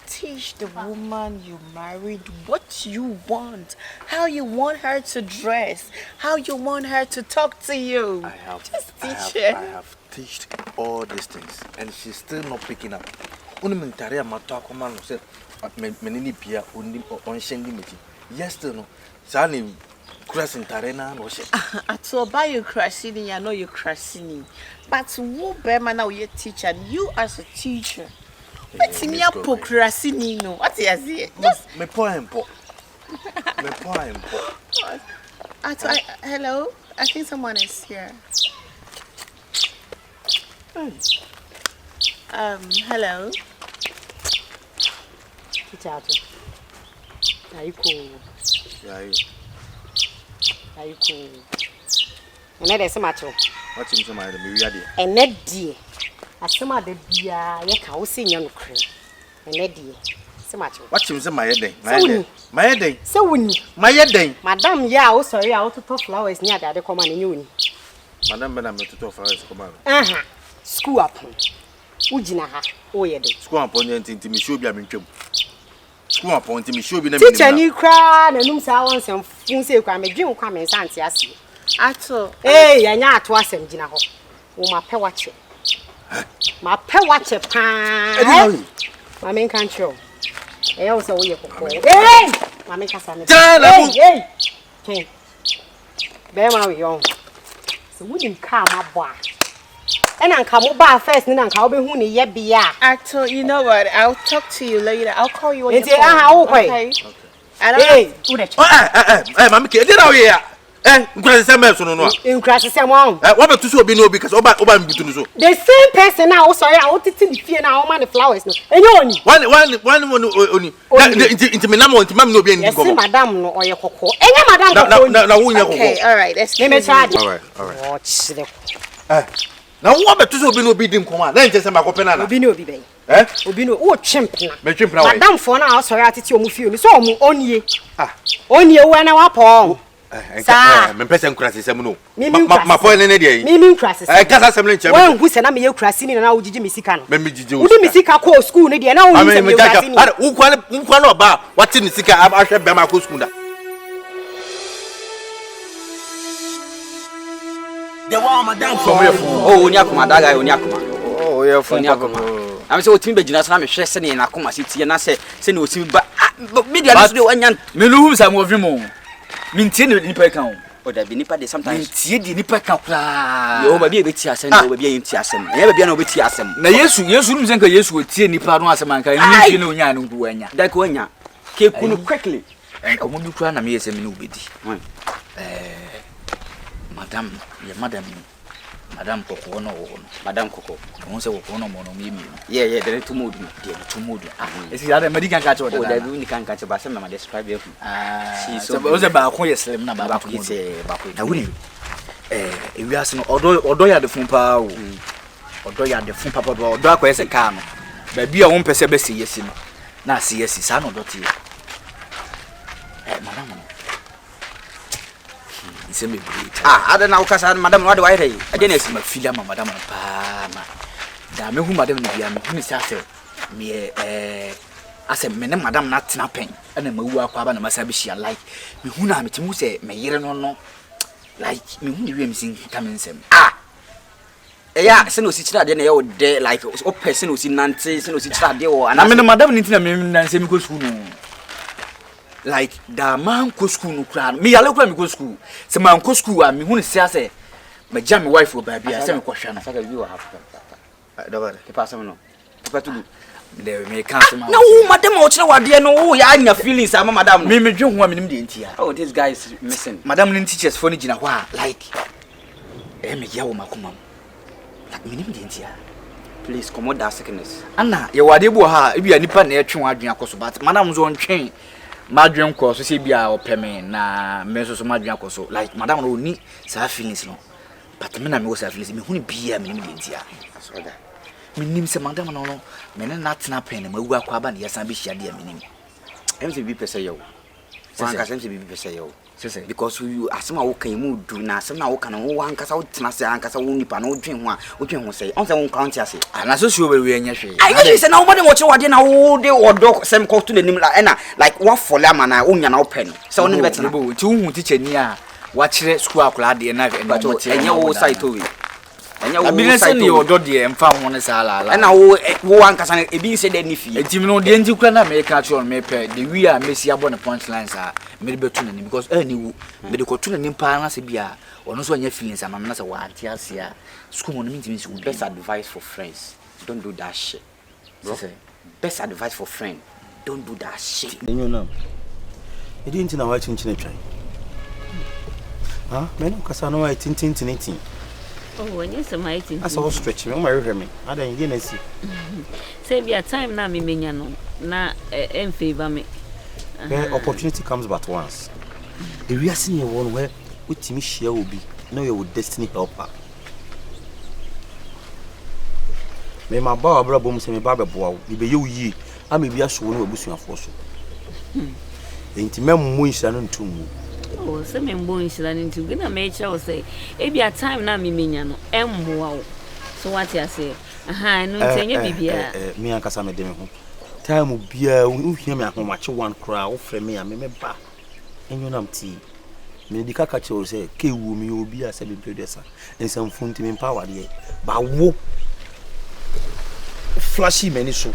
Teach the woman you married what you want, how you want her to dress, how you want her to talk to you. Just teach her. I have teached all these things, and she's still not picking up. Only mentally, I'm not talking about said, "Menini pia only on shendi meti." Yes, still no. Sani crossing tarena no she. At all, by you crashing, I know you're crashing. But who bear man now you teacher? You as a teacher. What's me a procrastinating? What is it? Me point. Hello? I think someone is here. Hello? Are you cool? Yeah, are you cool? And that is so much. What's in some other maybe idea? And that dear. Asema de bia ye ka wo se nya no kre ene die se macho watchim se maye den se woni maye den madam ya wo sorry a wo toto flowers ni adade koma na nyuni madam bena me toto flowers koma aha school up ugina ha wo ye de school up on enti mi show bia me ntwam school up on enti mi show bi na mi teacher ni kra na num sa won sem fun se kwa me dwen kwa me sante ase ato ya nya ato asem gina ho wo ma pe wache ma pe wache pa ma men kan tro e o so wo ye kokko ma men kasa me hey be ma we yon so wouldn't come up boy and an come ba first ni an ka wo be hu ni ye bia ato you know what I'll talk to you later I'll call you on your phone okay hey mama ke dey now here nkwase sema so no no nkwase sema on what be to so obi no obi cause oba mbutu no so the same person now sorry I want to see the fear now man the flowers no enye oni one oni inti me na mo inti mam no obi ani go yes madam no oye kokko enye madam kokko na wo nya kokko okay all right excuse me all right watch the na wo be to so obi no obi dim koma na nche sema kopena na obi no obi ben obi no wo twempena me twempena wa madam for na sorry atete omu fie ni so omu onie onie wo na wa pon me pese nkurase sem no ma po ne de yi mi nkurase sem kasa sem le nche wan hu se na me ye kurase ni na wo gigi misika no me gigi wo udi misika ko school ni de na wo hu se me kurase ni ara wo kwa na oba wati ni sika ahwe be ma ko school da the one madam for oh oni akoma daga oni akoma oh yeah for oni akoma am say otimi be gina so na me hwe se ne na akoma se tie na se ne otimi ba media no so de wanyan me no hu sa mo ofim o mintie ne nipa kan o da bi nipa de sometimes mintie di nipa kan kra yo ba bi e beti asem no ba bi e nti asem e ba bi na o beti asem na yesu rum zenka yesu otie nipa no asem anka ni fi no nya no ku wanya da ko wanya ke kunu quickly enko mo bi kra na me yesem ne obedi madam koko no wo madam koko won se wo ko no mo no mi yeah there to mood esi ada medical catch o da bi ni kan catch ba se ma describe you she so o se ba ko yeslim na ba ko na wuri ewi ase no odo ya de fun pa o odo ya de fun papa odo akwa ese ka no ba bi a won pese be se yesi no na see yes sa no dot here madam ise me break ada na ukasa madam what do I say agene si ma filia ma madam pa ma da me hu madam ni bia me hu si ase me ase me ne madam na tena pen na mawu akwa ba na masabi shia like me hu na me timu se me yire no like me hu ni wiem sin kamensem yeah, se no si chira de na ye de like o person o si nante se no si chira de o na me madam ni tina me nanse mi ko school no like da man ko school no kra me yale kra me ko school se man ko school a me hu ni sia se me jam me wife o ba bia se me ko hwa na saka bi o hafu double ke pass no papa tu de me cancel no madam o chira wade no o ya anya feelings ama madam no me dwe ho a me nim de ntia oh this guy is missing madam ni teachers for ni gina ho a like me ya wo makoma like me nim de ntia please commode that sickness ana ye wade bu ha e bia nipa na etwe wadwen akoso but madam zo ntwen madwen ko so se bia opeme na me so madwen akoso like madam no ni sa feelings no but me na me wo sa feelings me hu ni bia me nim de ntia so that me nim se madam no me na natna pen na mawu akwa ba na yesan be hia de me nim MCB pese yo wanka MCB pese yo sese because you asema wo kan mu du na asema wo kan wo wanka sa wo tena se anka sa wo nipa na wo dwen ho sei on se wo count ase ana so so be we anya hwe ayi se na wo bode wo che wade na wo de odo sem ko to nanim la na like wo fole ama na wo nya na wo pen se wo ne betena bo ti hu ti chani a wa kire school akula de na enye wo site owi enye wo site ni odo de emfa ho ne sala la na wo wanka sa ebi se de ni fi enti me no de nti kura na me ka cho me pe de wi a mesi abo ne punchlines a me de betu na ni because ani wu me de ko tu na ni pa na se bia ono so anya feelings ama me na se wa anti ase a school mo no me ntimi se best advice for friends don't do that shit bro best advice for friend don't do that shit enyo na e di nti na wa chinchin atwan me no kasa no wa tintin oh when you say my thing asa wo stretch me o ma rehwe me ada yin na si say be a time na me menya no na em favor me opportunity comes but once the we are seeing one where utimi share obi no your destiny helper me ma ba abra bom se me ba beboa wo be ye yi am e bia so no abusuafo so enti memmo nhira no ntumu oh se me mbo nhira no ntumu na me cha wo say e bia time na me menya no emmoa wo so what you say no ntenye bibia me ankasa me de me ho time bia uhia me ahomache one cry wo frɛ me a me ba enyo nam ti me di kaka che wo say ke wu mi obi a se be producer ensam funti me power de ba wo flashy many so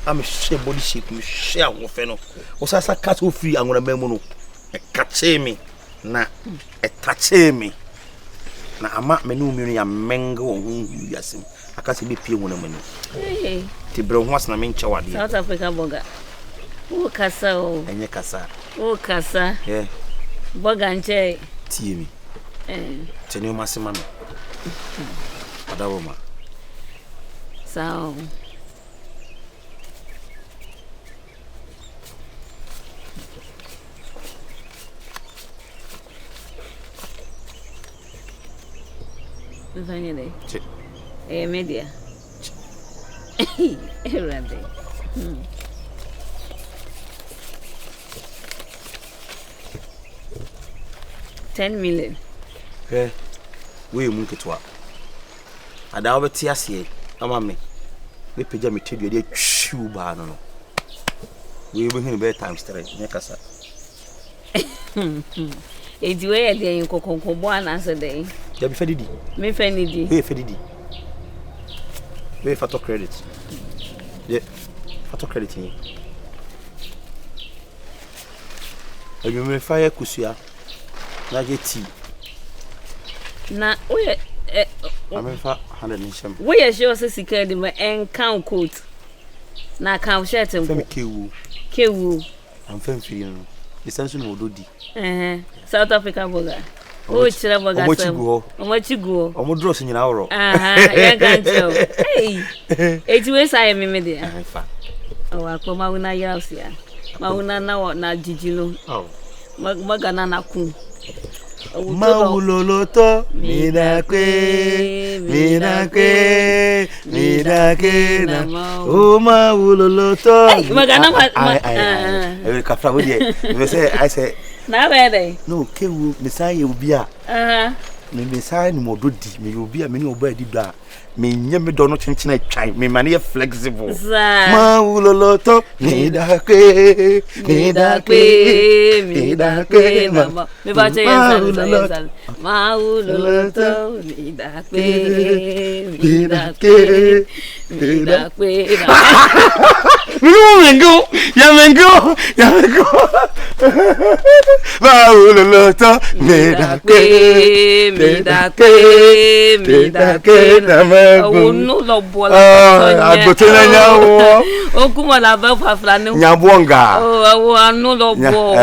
I'm share body shape me share wo fe no wo sa cat wo free anwona mamu no e kache me na e tache me na ama me no mi no ya menga wo hu yasem akase be pie wona mani ti bro ho asna me ncha wade South Africa boga wo kasa o enye kasa wo kasa yeah boga nche tie mi tene o masema no adawo ma sao Vanyele. Media. Erade. 10 million. We mu ketwa. Ada obeti ase ama me. Me peja me tedu de twiu ba no no. We be hin be times 3 ne kasa. Ediwe de yin kokonko bo anase de. Ya bi fedidi. Me fedidi. We fedidi. We photo credit. Yeah. Photo credit ni. Ayo me fire kusua. Na get na we amefa 100 nisham we ye sure say sika de ma encan coat na kan shirt mpo fem kewu am fem firi no essential no ododi South Africa boga o chira boga sam o chiguo o dress nyina woro ya kan cho hey eti we say me de afa o akpo ma una ya sia ma una na jijilo oh magana na ku Mauloloto, Minakwe, oh Mauloloto. Hey, Magana, I capture with you. I say, now ready. No, Kewu, Messiah will be a. Messiah no do di, me will be a mini obey da. Me nyame do no chinchina try, me mani flexible. Mauloloto, Minakwe, mama. Me ba che yan Mauloloto, Minakwe. Mengo. Mauloloto, Minakwe, Oh no, lo bola. Agotena nyawo. Okuma la ba fafla no. Nyabonga. Oh, no lo bo.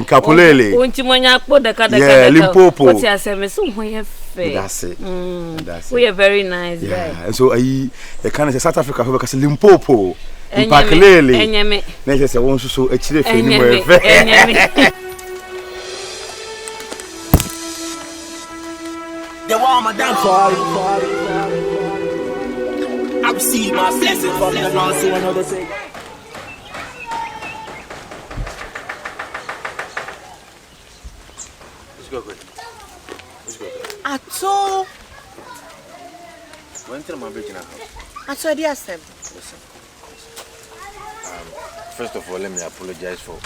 Kapulele. Onti monya kpo de ka. Yeah, Limpopo. What you say me so hoye fe. That's it. That's it. We are very nice guy. Yeah. So I kind of South Africa because Limpopo. Mpakelele. Enyeme. Na je se won so achire fe ni mo efe. They want my downfall. I receive my blessing from the Lord, so another say. Let's go quick. Ato. When tell my breaking out. Ato di asem. Listen. First of all, let me apologize for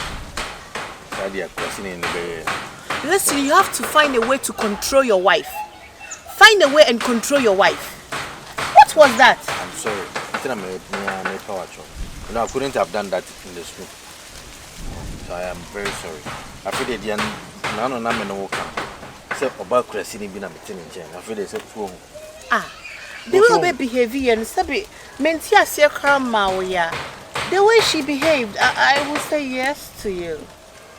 Sadia crossing in the bay. Listen, you have to find a way to control your wife. Find a way and control your wife. What was that? I'm sorry. I think I'm a power chop. You know, I couldn't have done that in the school. So I am very sorry. I feel that none of them know except about crossing in a meeting in China. I feel they said, The way we behavior and sabi mentia se krama oya. The way she behaved, I will say yes to you.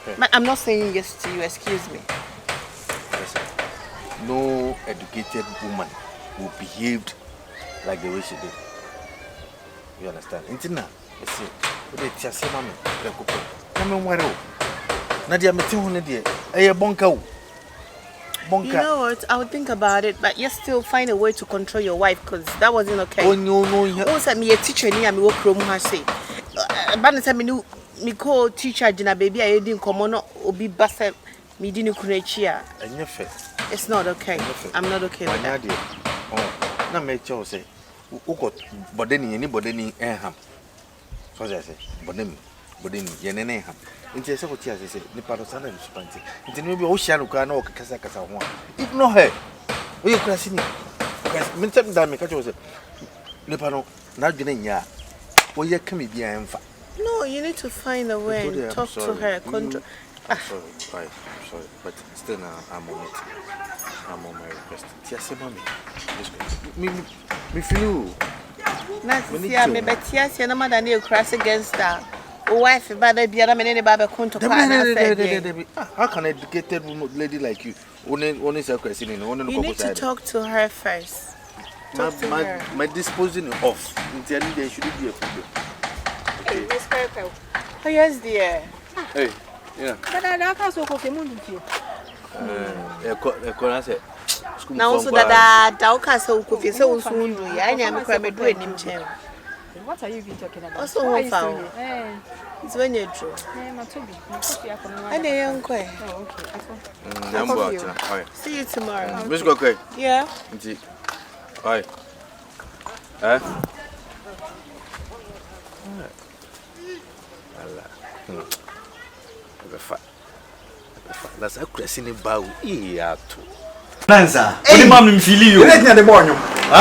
Okay. I'm not saying yes to you, excuse me. Listen, no educated woman who behaved like the way she did. You understand? Intina, you see, they tell you, "Mami, you know what? I would think about it, but you still find a way to control your wife because that wasn't okay. Oh no. Oh, said me a teacher near me work from her say. But said me no, me call teacher Jina baby. I didn't come on obi basa me didn't kunechia. It's not okay. I'm not okay with that. Oh, na me tell say, uko bodeni anybody ni eham. So I say, bodeni yenene eham. Inti ese ko tia say ni paro sana ni supanti. Inti no bi o hia no kwa na o kasa ho. Ignore her. We krasi ni. Me tell me ka tell say ni paro na dwene nya. O ye ka me bia emfa. No, you need to find a way and talk to her. I'm sorry, but still now I'm on it. I'm on my request. Yes, mommy. Me feel. Nasia me betia se na mother na cross against her. O wife ba da bia na me ne ba be konto kwa na say. How can an educated lady like you only say question in only You need to talk to her first. My disposing off. Until there should be a problem. Hey, Miss Purple. Oh yes, dear. Hey, yeah. But I can't so coffee moon. Now also that dauka so coffee so soon. I am crab do him chair. What are you even talking about? Also, it's when you're true. And a young quay. Oh, okay. See you tomorrow. Miss Gokwe. Yeah. Hi. That's a crazy bow. Nansa, what the man feel you? Let me the bonyo. A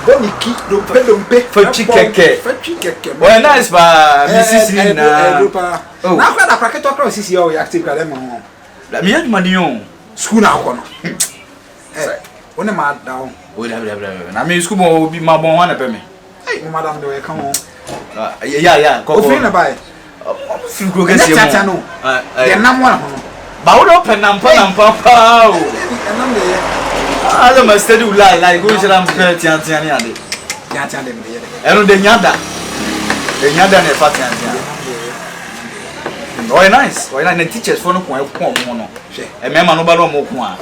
boni ki do pe for chikeke. Well, nice ba Mrs. Na. Oh. Na kwa da kwa keto kwa sisi o active kwa dem ho. La mi yad mani o. School na ko no. One ma down. O da. Na me school mo bi ma bon wa na pe me. Hey, madam do e kan ho. Yeah. Ko. O fi na bai. Fi ko ke se mo. Tata no. Ye nam wa ho. Ba wo do pe nampa pa o. I don't must do like go to them tian ade. Tian dem dey. Eno de nyada. De nyada na fa tian. Oh, nice. Oh, nice. The teachers for no point. A man no balo mo kwa.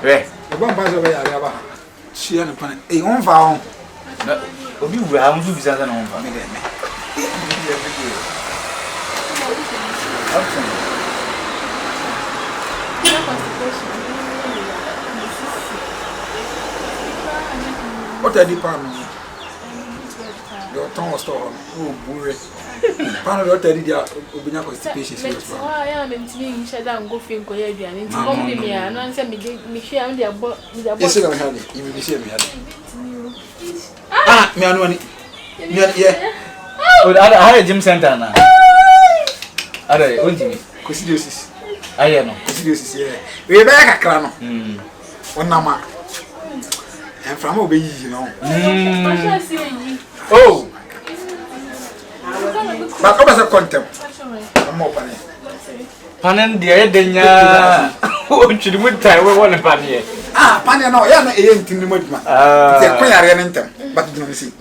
Eh. The one pass away aba. She and pan. E on fa on. Obi we am so bisa na on fa. Me dem. What are the pan? Your tongue was store. Oh, boy. Pan of the idea of being constipation. I am in me, shut down, go think, go ahead, and come to me, and answer me, share on their book. Yes, I had it. You will see me. Ah, me, I know it. Yeah. Oh, I had a gym center now. Are they? Considiosis. I am. Considiosis, yeah. We are back a crano. One number. And from obey, you know. Oh. But what was a contempt? I'm more funny. Panen dia denya. Oh, chiri mutai we wona panie. Ah, panie no, ya na enti ni moduma. Ti ko yare ne ntem, but you know see.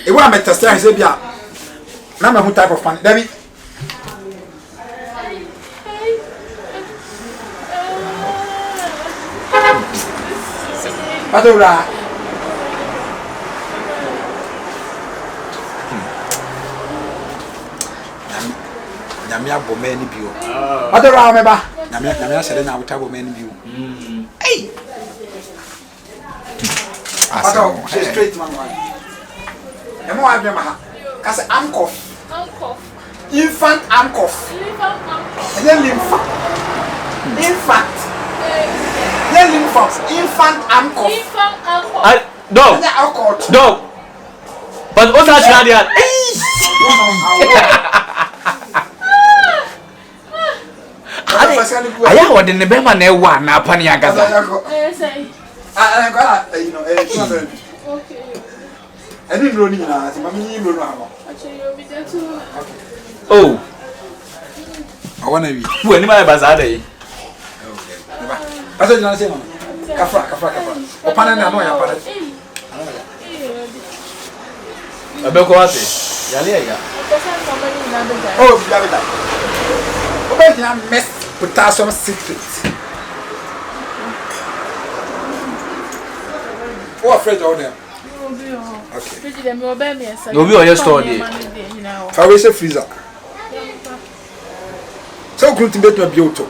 E wa me test say bia. Na me hu type of pan. Dabi. Patura. Nyame abome ni bio. Patura me ba. Nyame asere na wuta abome ni bio. Hey. Pato, straight man one. Emo adwe ma ha. Kase amkof. Infant amkof. Lymph. Infant. Infant amkof. Dog. Dog. But what's that Canadian? Aya wode ne bema na ewa na apa ne agaza. You know, okay. I didn't know ni na, si mami ni no no. Oh. I want to be. Wo ni ma bazada yi. Paso jina se mama. Kafra. Opana na no ya para. Abeko wate. Yale ya. Oh, ya beta. Obe na mess potassium citrate. Oh, afraid of them. Okay. No be oye store dey. Fawe se freezer. So good to bet me be auto.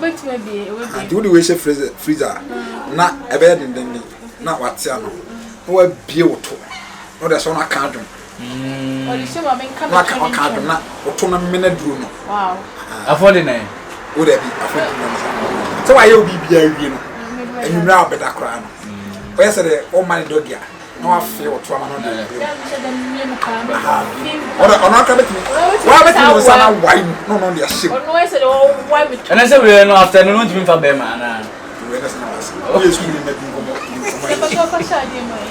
Bet me be. And do the way se freezer. Na ebe den na wate ano. No we be auto. No there's one account. Na account na auto na me na duro no. Wow. Afford na. Wo dey be afford na. So why you be bia wie no. Enyu na obeda kra no. Oya say the all man dog ya. No affe auto ama no dey. Ona ka betimi. Wa betimi sana wine. No dey ship. No say the why with. And I say we no after no ntimi fa be ma na. We na sana was. We school ni mebi ngomo. Se pa ko fa shade mai.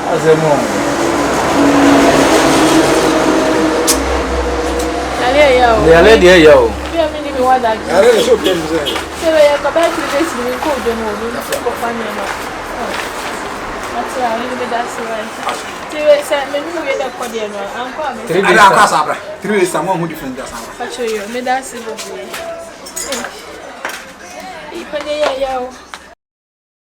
Azemo. Yale dia yo. Bia me ni me wada. Yale le so bien ze. Se we ka ba ki dey si ko do no no ko fa ni no. Ati a ni me da si right. Se we se me ni we da ko dey no an ko me. Ada akwa sabra. 3 days am who different da sabra. Fa cho yo me da si bo. E pa ne ya yo.